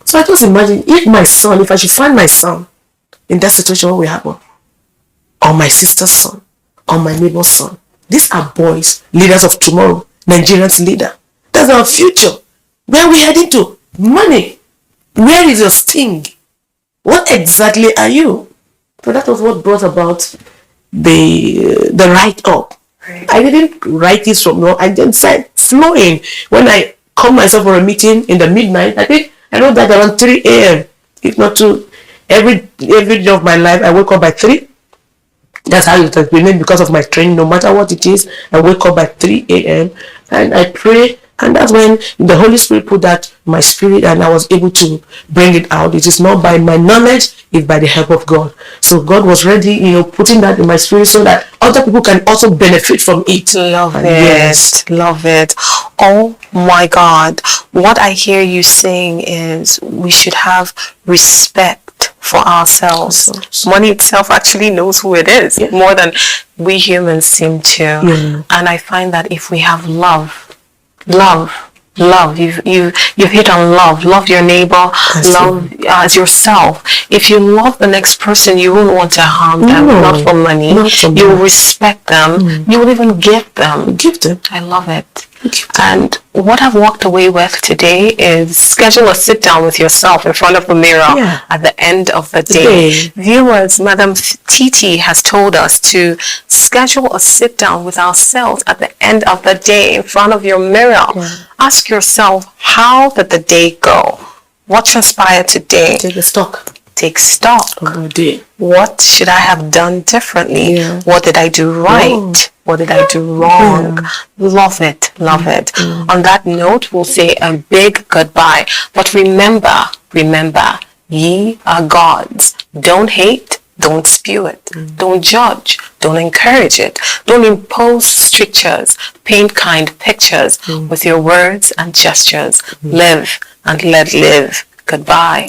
So I just imagine if I should find my son in that situation, what will happen? Or my sister's son, or my neighbor's son. These are boys, leaders of tomorrow, Nigerians leader. That's our future. Where are we heading to? Money. Where is your sting? What exactly are you? So that was what brought about the write-up. Right. I didn't write it from I just said flowing. When I call myself for a meeting in the midnight, I wrote that around 3 a.m. If not 2, every day of my life, I wake up by 3. That's how it has been because of my training. No matter what it is, I wake up by 3 a.m. and I pray. And that's when the Holy Spirit put that in my spirit and I was able to bring it out. It is not by my knowledge, it's by the help of God. So God was ready, putting that in my spirit so that other people can also benefit from it. Love it. Love it. Oh my God. What I hear you saying is we should have respect for ourselves. Money itself actually knows who it is more than we humans seem to. And I find that if we have love, you've hit on love your neighbor, love as yourself. If you love the next person, you won't want to harm them, not for money. You will respect them. You will even give them. I love it. And what I've walked away with today is schedule a sit down with yourself in front of the mirror at the end of the day. Viewers, Madam Titi has told us to schedule a sit down with ourselves at the end of the day in front of your mirror. Ask yourself, how did the day go? What transpired today? Take stock. What should I have done differently? What did I do right? What did I do wrong? Love it. On that note, we'll say a big goodbye. But remember, ye are gods. Don't hate, don't spew it. Don't judge, don't encourage it. Don't impose strictures. Paint kind pictures with your words and gestures. Live and let live. Goodbye.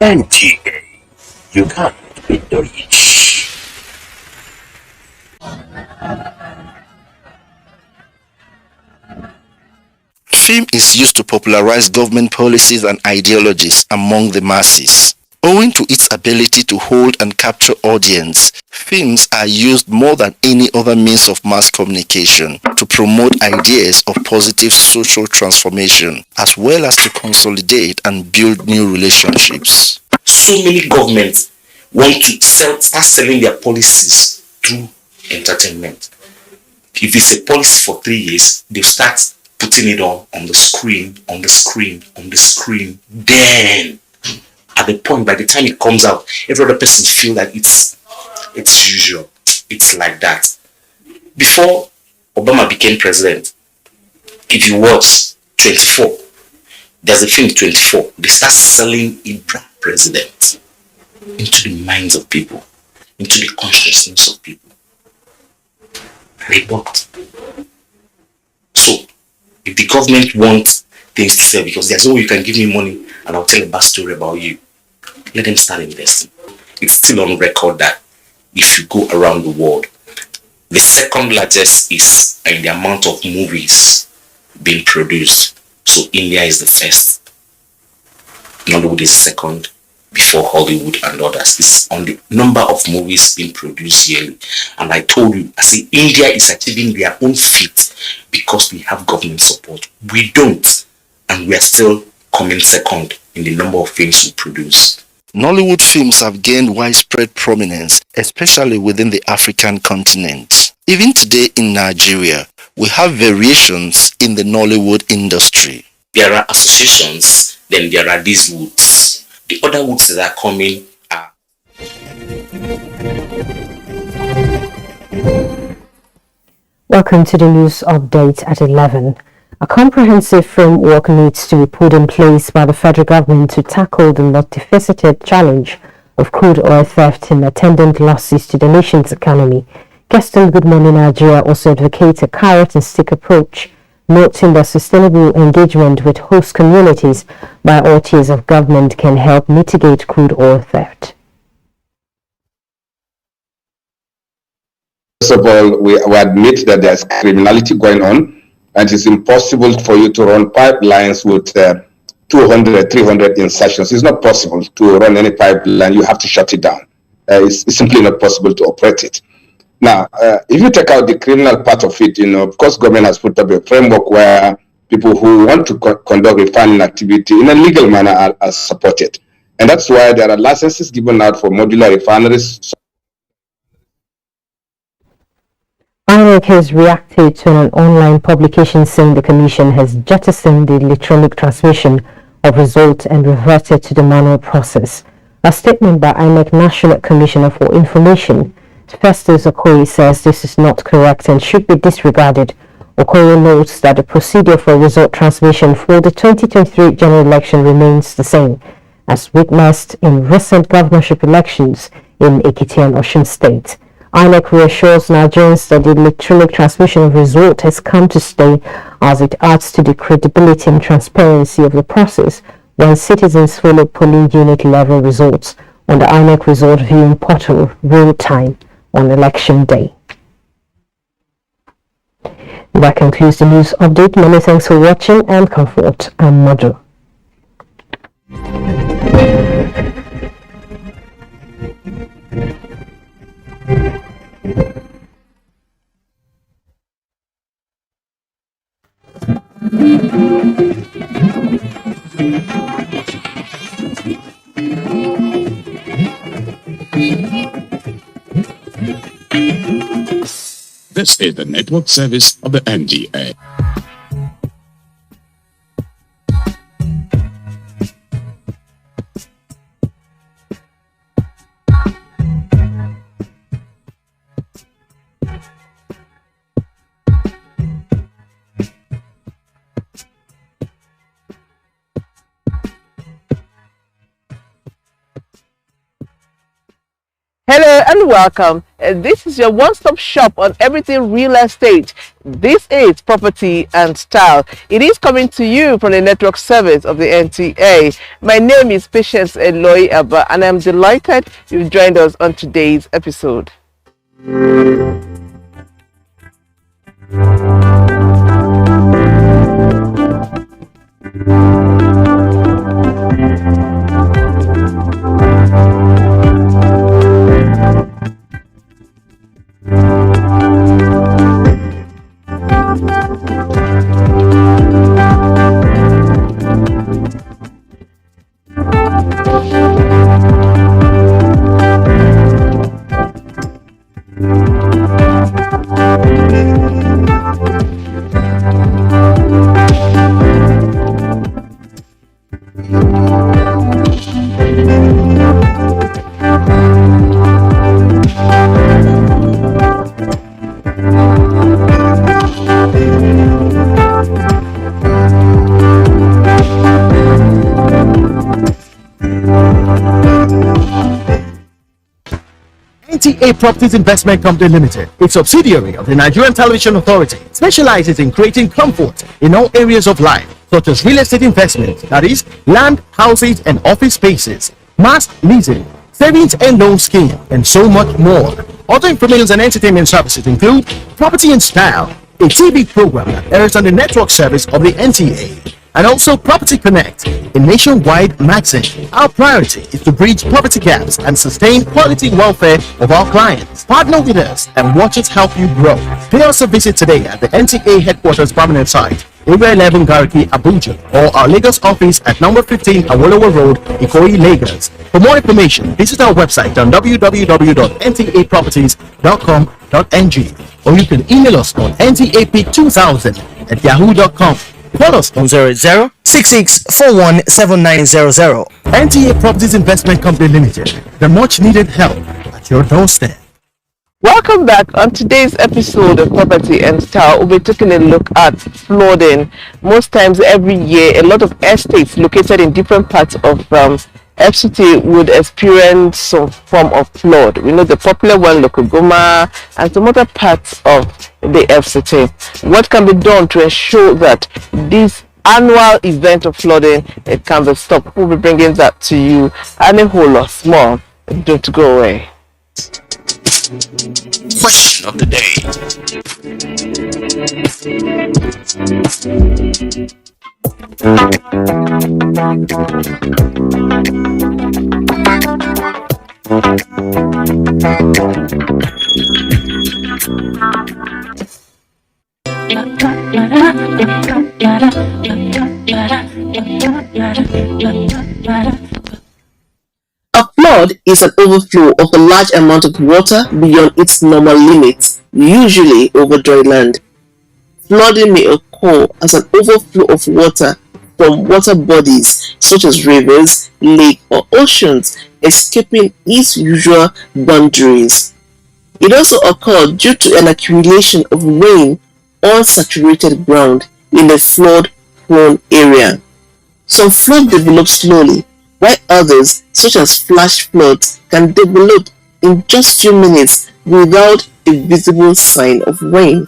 NTA. You can't beat the rich. Film is used to popularize government policies and ideologies among the masses. Owing to its ability to hold and capture audience, films are used more than any other means of mass communication to promote ideas of positive social transformation, as well as to consolidate and build new relationships. So many governments want to start selling their policies through entertainment. If it's a policy for 3 years, they start putting it on the screen. Then, at the point, by the time it comes out, every other person feel that it's usual. It's like that. Before Obama became president, if you watch 24, there's a film 24. They start selling a black president into the minds of people, into the consciousness of people. And they bought. So, if the government wants things to sell, because there's no way you can give me money and I'll tell a bad story about you, let them start investing. It's still on record that if you go around the world, the second largest is in the amount of movies being produced. So India is the first. Nollywood is second before Hollywood and others. It's on the number of movies being produced yearly. And I told you, I say India is achieving their own feat because we have government support. We don't. And we are still coming second in the number of films we produce. Nollywood films have gained widespread prominence, especially within the African continent. Even today in Nigeria, we have variations in the Nollywood industry. There are associations, then there are these woods. The other woods that are coming are... Welcome to the news update at 11. A comprehensive framework needs to be put in place by the federal government to tackle the multifaceted challenge of crude oil theft and attendant losses to the nation's economy. Guest on Good Morning Nigeria also advocates a carrot and stick approach, noting that sustainable engagement with host communities by all tiers of government can help mitigate crude oil theft. First of all, we admit that there's criminality going on, and it's impossible for you to run pipelines with 200, 300 insertions. It's not possible to run any pipeline. You have to shut it down. It's simply not possible to operate it. Now, if you take out the criminal part of it, of course, government has put up a framework where people who want to conduct refining activity in a legal manner are supported. And that's why there are licenses given out for modular refineries. INEC has reacted to an online publication saying the Commission has jettisoned the electronic transmission of results and reverted to the manual process. A statement by INEC National Commissioner for Information, Festus Okoye, says this is not correct and should be disregarded. Okoye notes that the procedure for result transmission for the 2023 general election remains the same, as witnessed in recent governorship elections in Ekiti and Osun State. INEC reassures Nigerians that the electronic transmission of result has come to stay as it adds to the credibility and transparency of the process when citizens follow polling unit level results on the INEC result viewing portal real time on election day. That concludes the news update. Many thanks for watching and comfort. I'm Madhu. This is the network service of the NTA. Hello and welcome. This is your one-stop shop on everything real estate. This is Property and Style. It is coming to you from the network service of the NTA. My name is Patience Eloy Abba and I'm delighted you've joined us on today's episode. NTA Properties Investment Company Limited, a subsidiary of the Nigerian Television Authority, specializes in creating comfort in all areas of life, such as real estate investment, that is, land, houses, and office spaces, mass leasing, savings and loan scheme, and so much more. Other information and entertainment services include Property and Style, a TV program that airs on the network service of the NTA, and also Property Connect, a nationwide magazine. Our priority is to bridge poverty gaps and sustain quality welfare of our clients. Partner with us and watch us help you grow. Pay us a visit today at the NTA headquarters permanent site, Area 11 Gariki, Abuja, or our Lagos office at number 15 Awolowo Road, Ikoyi, Lagos. For more information, visit our website on www.ntaproperties.com.ng, or you can email us on ntap2000@yahoo.com. Call us on 0066417900. NTA Properties Investment Company Limited, the much needed help at your doorstep. Welcome back. On today's episode of Property and Style, we'll be taking a look at flooding. Most times every year, a lot of estates located in different parts of FCT would experience some form of flood. We know the popular one, Lokogoma, and some other parts of the FCT. What can be done to ensure that this annual event of flooding it can be stopped? We'll be bringing that to you and a whole lot more. Don't go away. Question of the day. A flood is an overflow of a large amount of water beyond its normal limits, usually over dry land. Flooding may occur as an overflow of water from water bodies such as rivers, lakes, or oceans escaping its usual boundaries. It also occurs due to an accumulation of rain on saturated ground in a flood-prone area. Some flood develop slowly, while others, such as flash floods, can develop in just few minutes without a visible sign of rain.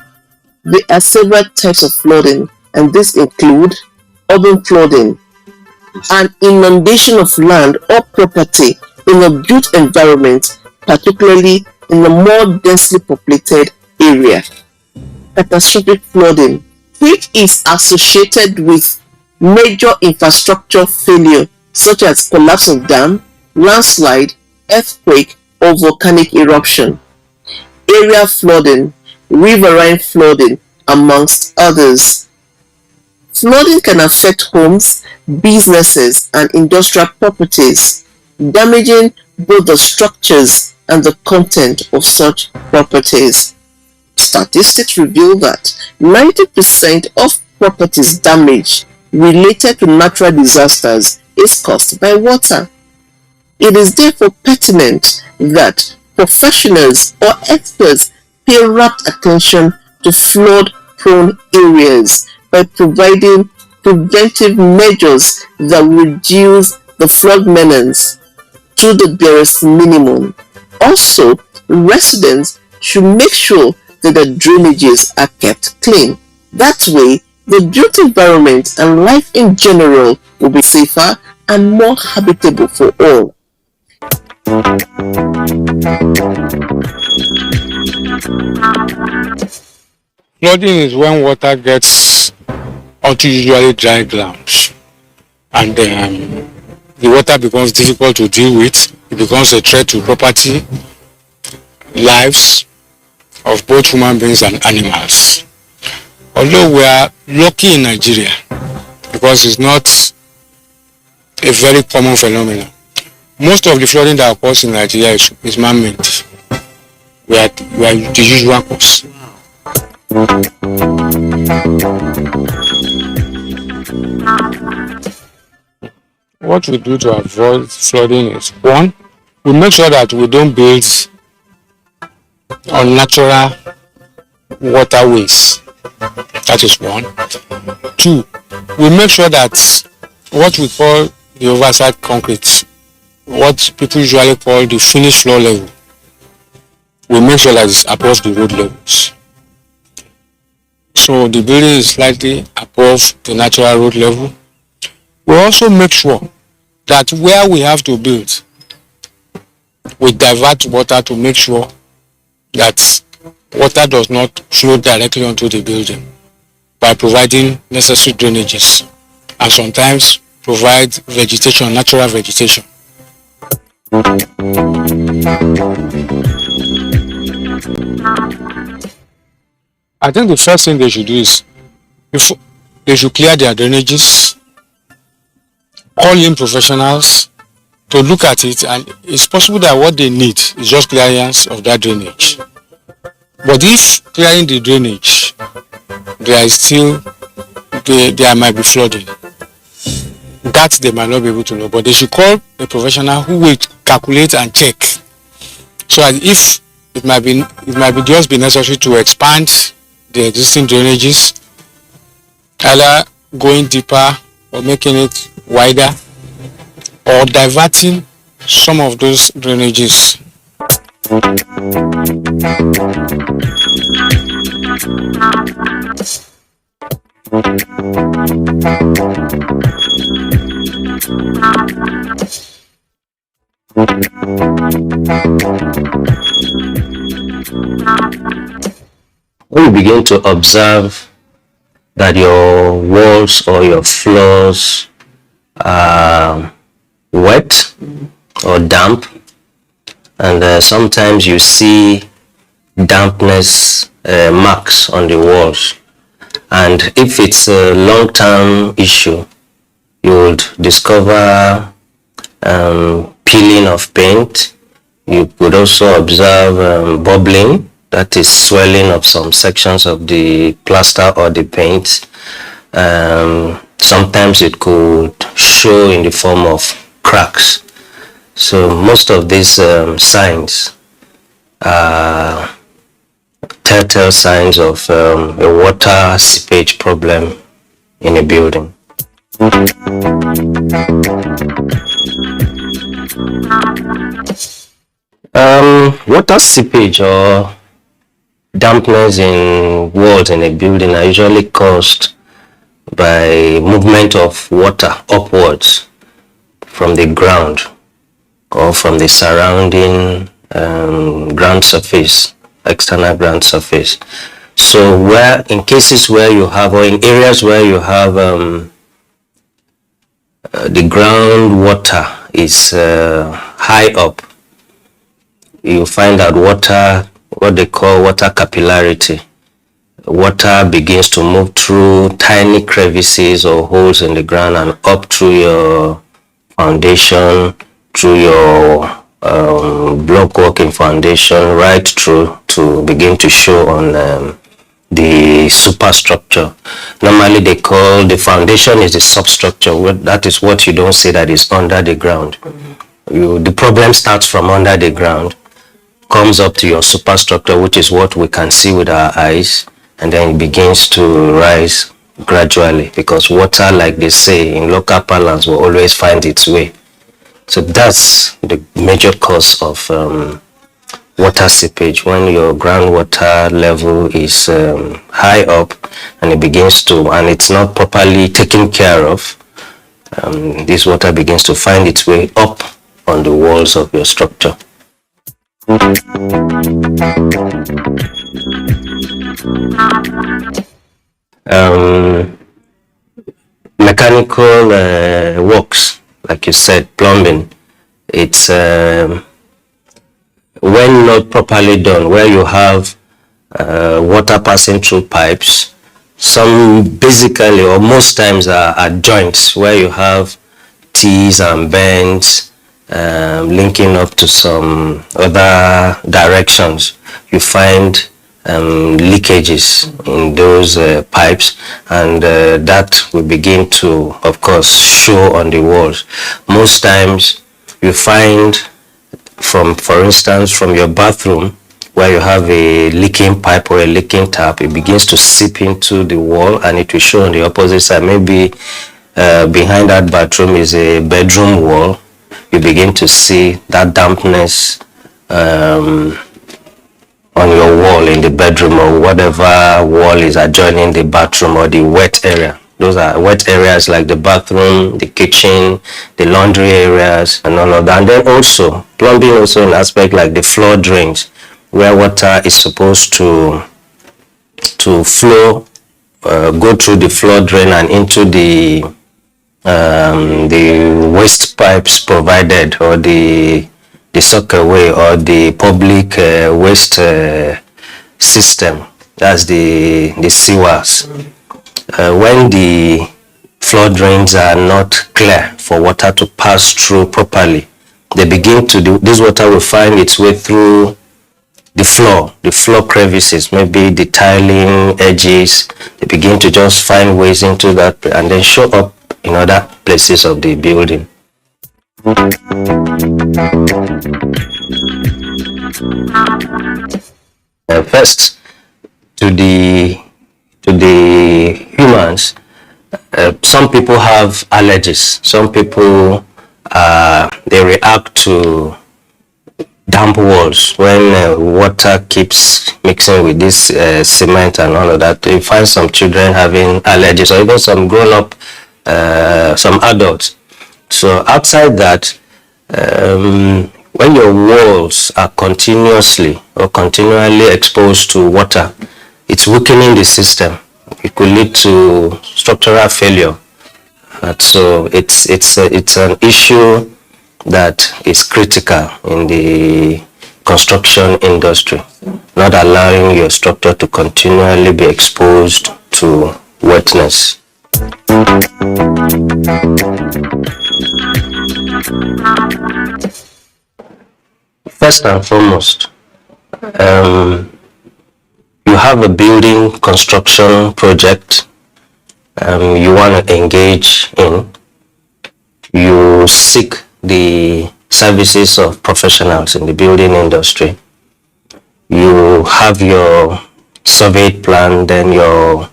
There are several types of flooding, and these include urban flooding, an inundation of land or property in a built environment, particularly in a more densely populated area. Catastrophic flooding, which is associated with major infrastructure failure such as collapse of dam, landslide, earthquake, or volcanic eruption. Area flooding, riverine flooding, amongst others. Flooding can affect homes, businesses, and industrial properties, damaging both the structures and the content of such properties. Statistics reveal that 90% of properties damage related to natural disasters is caused by water. It is therefore pertinent that professionals or experts pay rapt attention to flood-prone areas by providing preventive measures that reduce the flood menace to the barest minimum. Also, residents should make sure that the drainages are kept clean. That way, the built environment and life in general will be safer and more habitable for all. Flooding is when water gets onto usually dry grounds, and the water becomes difficult to deal with. It becomes a threat to property, lives of both human beings and animals. Although we are lucky in Nigeria, because it's not a very common phenomenon. Most of the flooding that occurs in Nigeria is man-made. We are the usual cause. What we do to avoid flooding is, one, we make sure that we don't build unnatural waterways. That is one. Two, we make sure that what we call the overside concrete, what people usually call the finished floor level, we make sure that it's above the road levels. So the building is slightly above the natural road level. We also make sure that where we have to build, we divert water to make sure that water does not flow directly onto the building by providing necessary drainages, and sometimes provide vegetation, natural vegetation. I think the first thing they should do is they should clear their drainages, call in professionals to look at it, and it's possible that what they need is just clearance of that drainage. But if clearing the drainage, there might be flooding. That they might not be able to know, but they should call a professional who will calculate and check. So if it might be just be necessary to expand the existing drainages, either going deeper or making it wider, or diverting some of those drainages. When you begin to observe that your walls or your floors are wet or damp, and sometimes you see dampness marks on the walls, and if it's a long-term issue, you would discover peeling of paint. You could also observe bubbling, that is swelling of some sections of the plaster or the paint. Sometimes it could show in the form of cracks. So most of these signs are telltale signs of a water seepage problem in a building. Water seepage or dampness in walls in a building are usually caused by movement of water upwards from the ground or from the surrounding ground surface, external ground surface. So where in cases where you have, or in areas where you have the groundwater is high up, you find that water, what they call water capillarity, water begins to move through tiny crevices or holes in the ground and up through your foundation, through your block working foundation, right through to begin to show on the superstructure. Normally they call the foundation is the substructure. That is what you don't see that is under the ground. The problem starts from under the ground, comes up to your superstructure, which is what we can see with our eyes, and then it begins to rise gradually, because water, like they say in local parlance, will always find its way. So that's the major cause of water seepage, when your groundwater level is high up and it begins to, and it's not properly taken care of, this water begins to find its way up on the walls of your structure. Mechanical works, like you said, plumbing, it's when not properly done, where you have water passing through pipes, some basically or most times are joints where you have T's and bends linking up to some other directions. You find leakages in those pipes, and that will begin to, of course, show on the walls. Most times you find, for instance, from your bathroom, where you have a leaking pipe or a leaking tap, it begins to seep into the wall, and it will show on the opposite side. Maybe behind that bathroom is a bedroom wall. You begin to see that dampness on your wall in the bedroom, or whatever wall is adjoining the bathroom, or the wet area. Those are wet areas like the bathroom, the kitchen, the laundry areas, and all of that. And then also plumbing, also an aspect like the floor drains, where water is supposed to flow, go through the floor drain and into the waste pipes provided, or the soakaway, or the public waste system. That's the sewers. When the floor drains are not clear for water to pass through properly, they begin to do, this water will find its way through the floor crevices, maybe the tiling edges. They begin to just find ways into that and then show up in other places of the building. First, to the humans, some people have allergies. Some people they react to damp walls when water keeps mixing with this cement and all of that. You find some children having allergies, or even some grown-up, some adults. So outside that, when your walls are continuously or continually exposed to water, it's weakening the system. It could lead to structural failure. So it's an issue that is critical in the construction industry, not allowing your structure to continually be exposed to wetness. First and foremost, you have a building construction project you want to engage in. You seek the services of professionals in the building industry. You have your surveyed plan, then you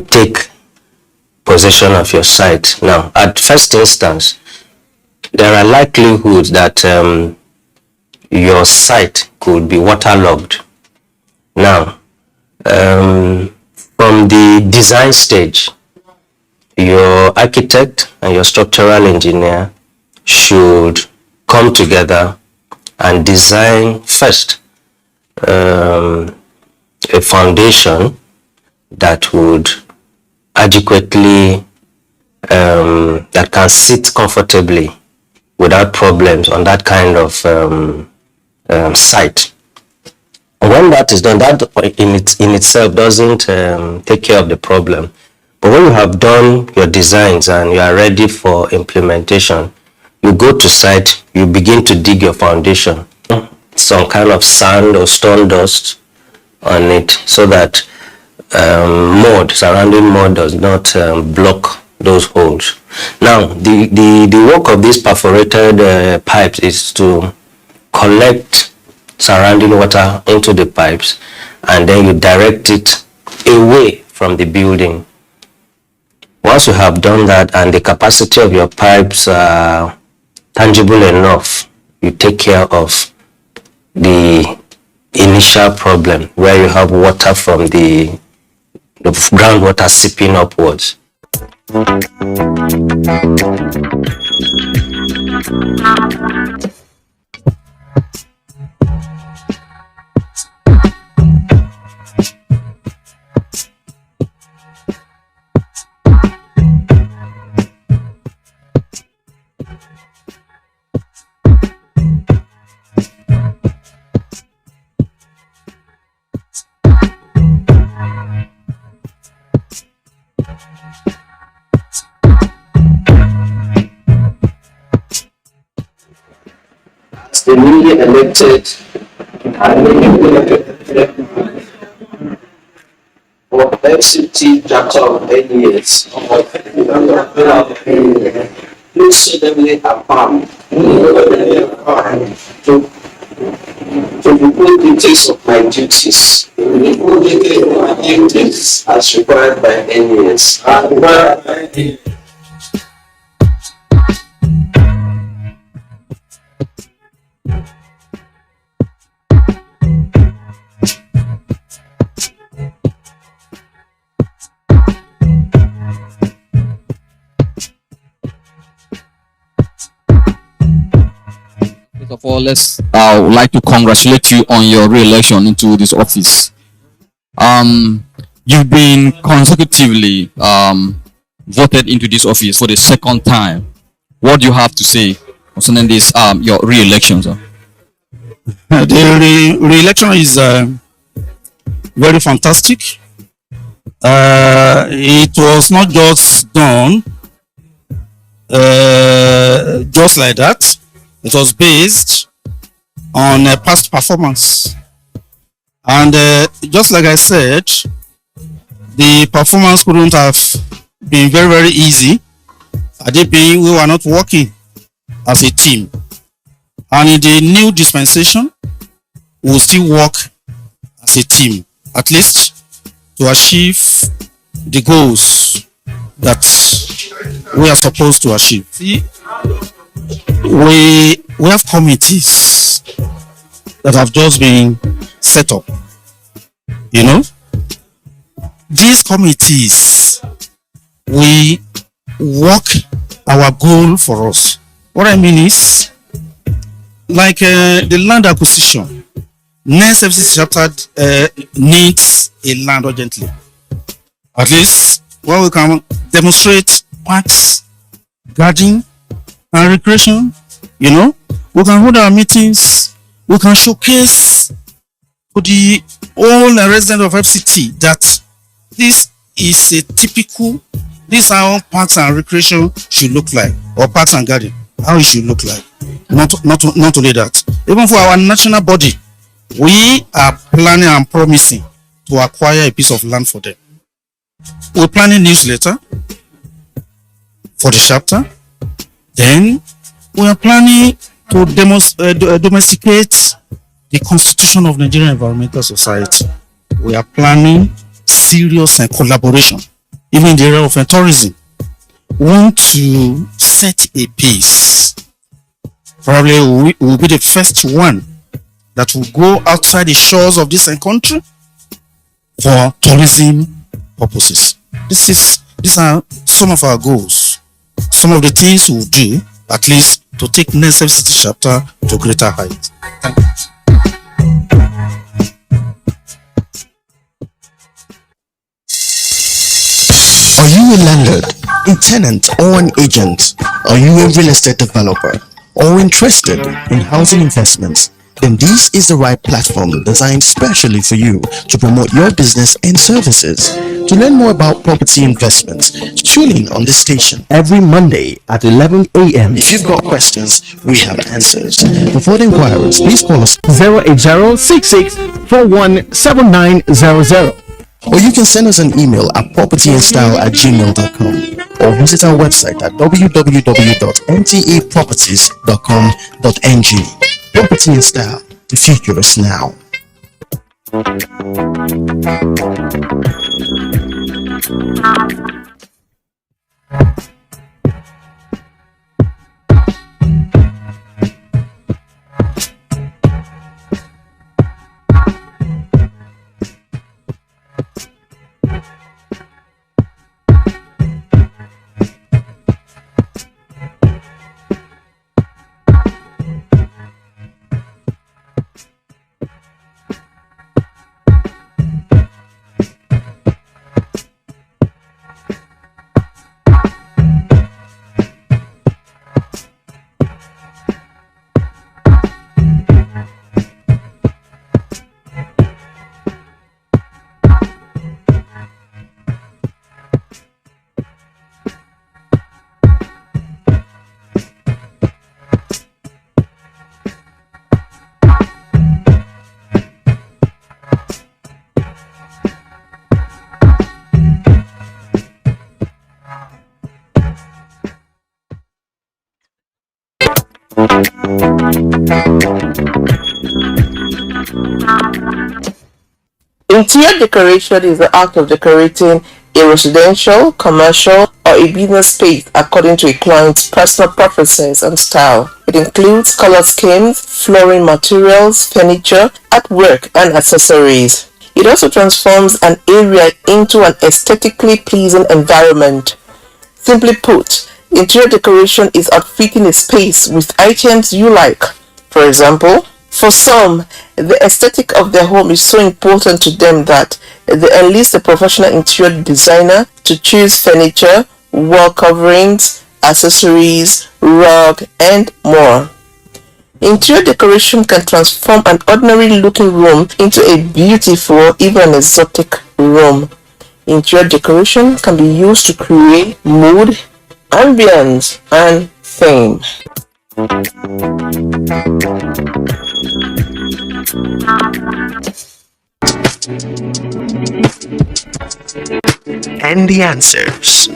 take possession of your site. Now, at first instance, there are likelihoods that your site could be waterlogged. Now, from the design stage, your architect and your structural engineer should come together and design first a foundation that would adequately, that can sit comfortably without problems on that kind of site. When that is done, that in itself doesn't take care of the problem. But when you have done your designs and you are ready for implementation, you go to site, you begin to dig your foundation, some kind of sand or stone dust on it, so that surrounding mud does not block those holes. Now, the work of these perforated pipes is to collect surrounding water into the pipes, and then you direct it away from the building. Once you have done that and the capacity of your pipes are tangible enough, you take care of the initial problem where you have water from the groundwater seeping upwards. The newly elected or FCT chapter of NES please solemnly affirm to fulfill the duties of my duties as required by NES. First of all, I would like to congratulate you on your re-election into this office. You've been consecutively voted into this office for the second time. What do you have to say concerning this your re-election, sir? The re-election is very fantastic. It was not just done just like that. It was based on past performance, and just like I said, the performance couldn't have been very easy. Had it been, we were not working as a team, and in the new dispensation, we will still work as a team, at least to achieve the goals that we are supposed to achieve. See, we have committees that have just been set up. You know, these committees, we work our goal for us. What I mean is, like the land acquisition, next FCC chapter needs a land urgently. At least where we can demonstrate parks, garden, and recreation. You know, we can hold our meetings, we can showcase to the all residents of FCT that this is a typical, this is how parks and recreation should look like, or parks and garden, how it should look like. Not only that, even for our national body, we are planning and promising to acquire a piece of land for them. We're planning newsletter for the chapter. Then we are planning to domesticate the Constitution of Nigerian Environmental Society. We are planning serious collaboration, even in the area of tourism. We want to set a pace. Probably we will be the first one that will go outside the shores of this country for tourism purposes. These are some of our goals, some of the things we'll do, at least to take next FCT chapter to greater heights. Thank you. Are you a landlord, a tenant, or an agent? Are you a real estate developer or interested in housing investments? Then this is the right platform designed specially for you to promote your business and services. To learn more about property investments, tune in on this station every Monday at 11 a.m. If you've got questions, we have answers. For further inquiries, please call us 080-6641-7900. Or you can send us an email at propertyandstyle@gmail.com or visit our website at www.ntaproperties.com.ng. Property and Style, the future is now. Interior decoration is the act of decorating a residential, commercial, or a business space according to a client's personal preferences and style. It includes color schemes, flooring materials, furniture, artwork, and accessories. It also transforms an area into an aesthetically pleasing environment. Simply put, interior decoration is outfitting a space with items you like. For example, for some, the aesthetic of their home is so important to them that they enlist a professional interior designer to choose furniture, wall coverings, accessories, rug, and more. Interior decoration can transform an ordinary looking room into a beautiful, even exotic room. Interior decoration can be used to create mood, ambience, and theme. And the answers.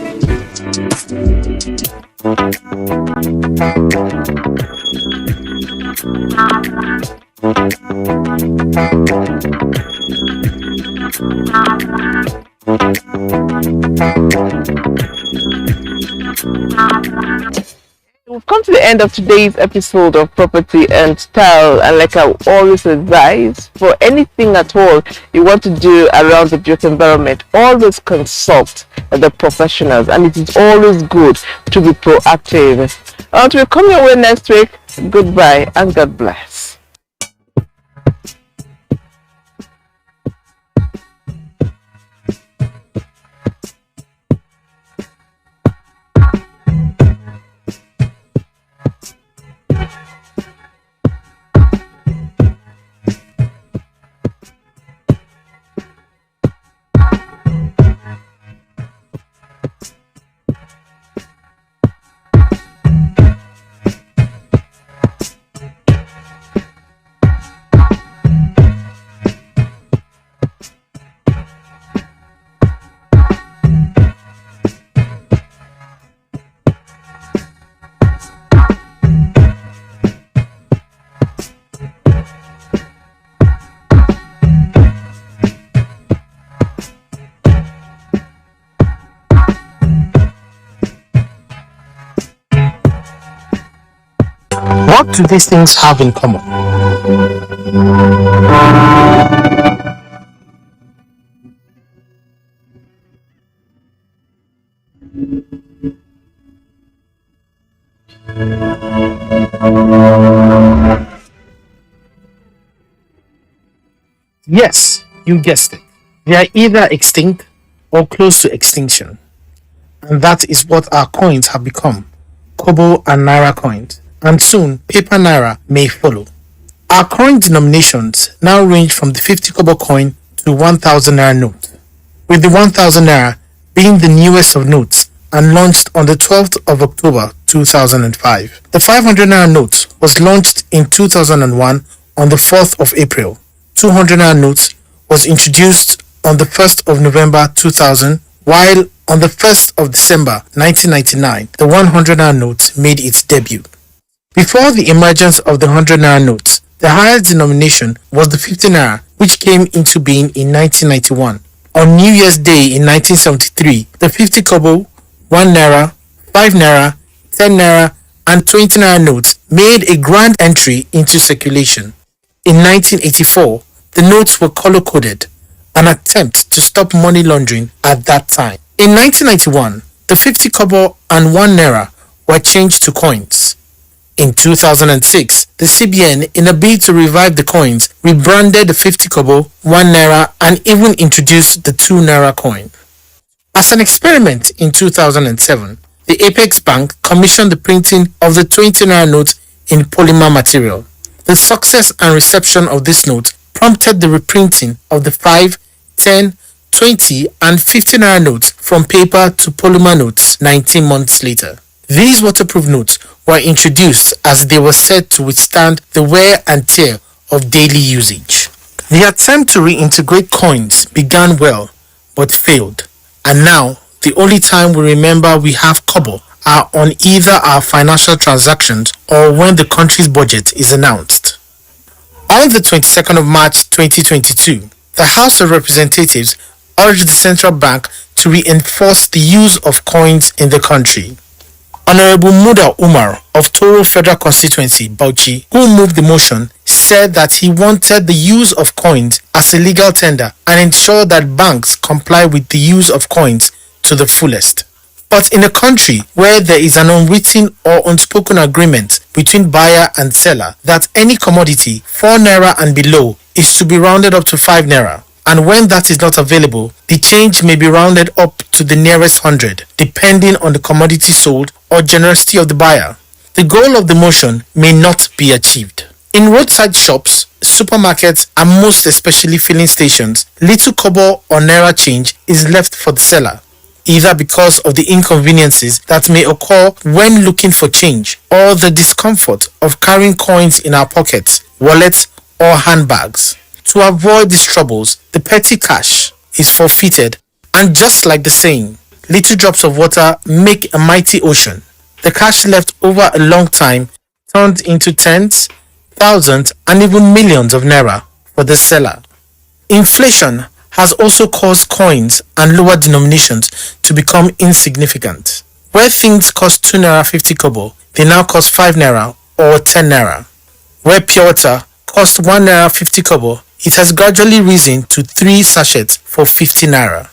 We've come to the end of today's episode of Property and Style, and like I always advise, for anything at all you want to do around the built environment, always consult the professionals, and it is always good to be proactive. Until we come your way next week, goodbye and God bless. What do these things have in common? Yes, you guessed it. They are either extinct or close to extinction. And that is what our coins have become. Kobo and Naira coins. And soon, paper Naira may follow. Our coin denominations now range from the 50 Kobo coin to 1000 Naira note, with the 1000 Naira being the newest of notes and launched on the 12th of October 2005. The 500 Naira note was launched in 2001 on the 4th of April. 200 Naira note was introduced on the 1st of November 2000, while on the 1st of December 1999, the 100 Naira note made its debut. Before the emergence of the 100 Naira notes, the highest denomination was the 50 Naira, which came into being in 1991. On New Year's Day in 1973, the 50 Kobo, 1 Naira, 5 Naira, 10 Naira, and 20 Naira notes made a grand entry into circulation. In 1984, the notes were color-coded, an attempt to stop money laundering at that time. In 1991, the 50 Kobo and 1 Naira were changed to coins. In 2006, the CBN, in a bid to revive the coins, rebranded the 50 Kobo, 1 Naira, and even introduced the 2 Naira coin. As an experiment in 2007, the Apex Bank commissioned the printing of the 20 Naira note in polymer material. The success and reception of this note prompted the reprinting of the 5, 10, 20, and 50 Naira notes from paper to polymer notes 19 months later. These waterproof notes were introduced as they were said to withstand the wear and tear of daily usage. The attempt to reintegrate coins began well, but failed. And now, the only time we remember we have kobo are on either our financial transactions or when the country's budget is announced. On the 22nd of March 2022, The House of Representatives urged the central bank to reinforce the use of coins in the country. Honorable Muda Umar of Toro Federal Constituency, Bauchi, who moved the motion, said that he wanted the use of coins as a legal tender and ensure that banks comply with the use of coins to the fullest. But in a country where there is an unwritten or unspoken agreement between buyer and seller that any commodity 4 naira and below is to be rounded up to 5 naira, and when that is not available, the change may be rounded up to the nearest 100, depending on the commodity sold or generosity of the buyer, the goal of the motion may not be achieved. In roadside shops, supermarkets, and most especially filling stations, little kobo or naira change is left for the seller, either because of the inconveniences that may occur when looking for change or the discomfort of carrying coins in our pockets, wallets, or handbags. To avoid these troubles, the petty cash is forfeited, and just like the saying, little drops of water make a mighty ocean. The cash left over a long time turned into tens, thousands, and even millions of naira for the seller. Inflation has also caused coins and lower denominations to become insignificant. Where things cost 2 naira 50 kobo, they now cost 5 naira or 10 naira. Where pure water cost 1 naira 50 kobo, it has gradually risen to 3 sachets for 50 naira.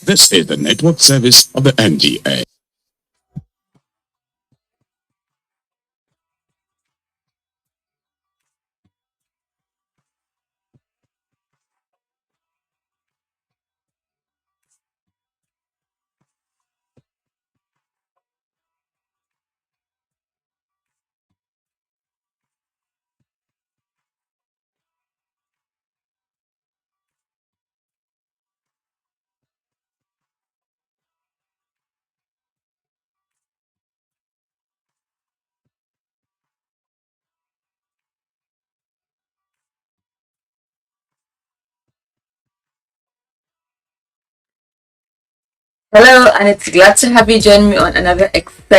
This is the network service of the NTA. Hello, and it's glad to have you join me on another exciting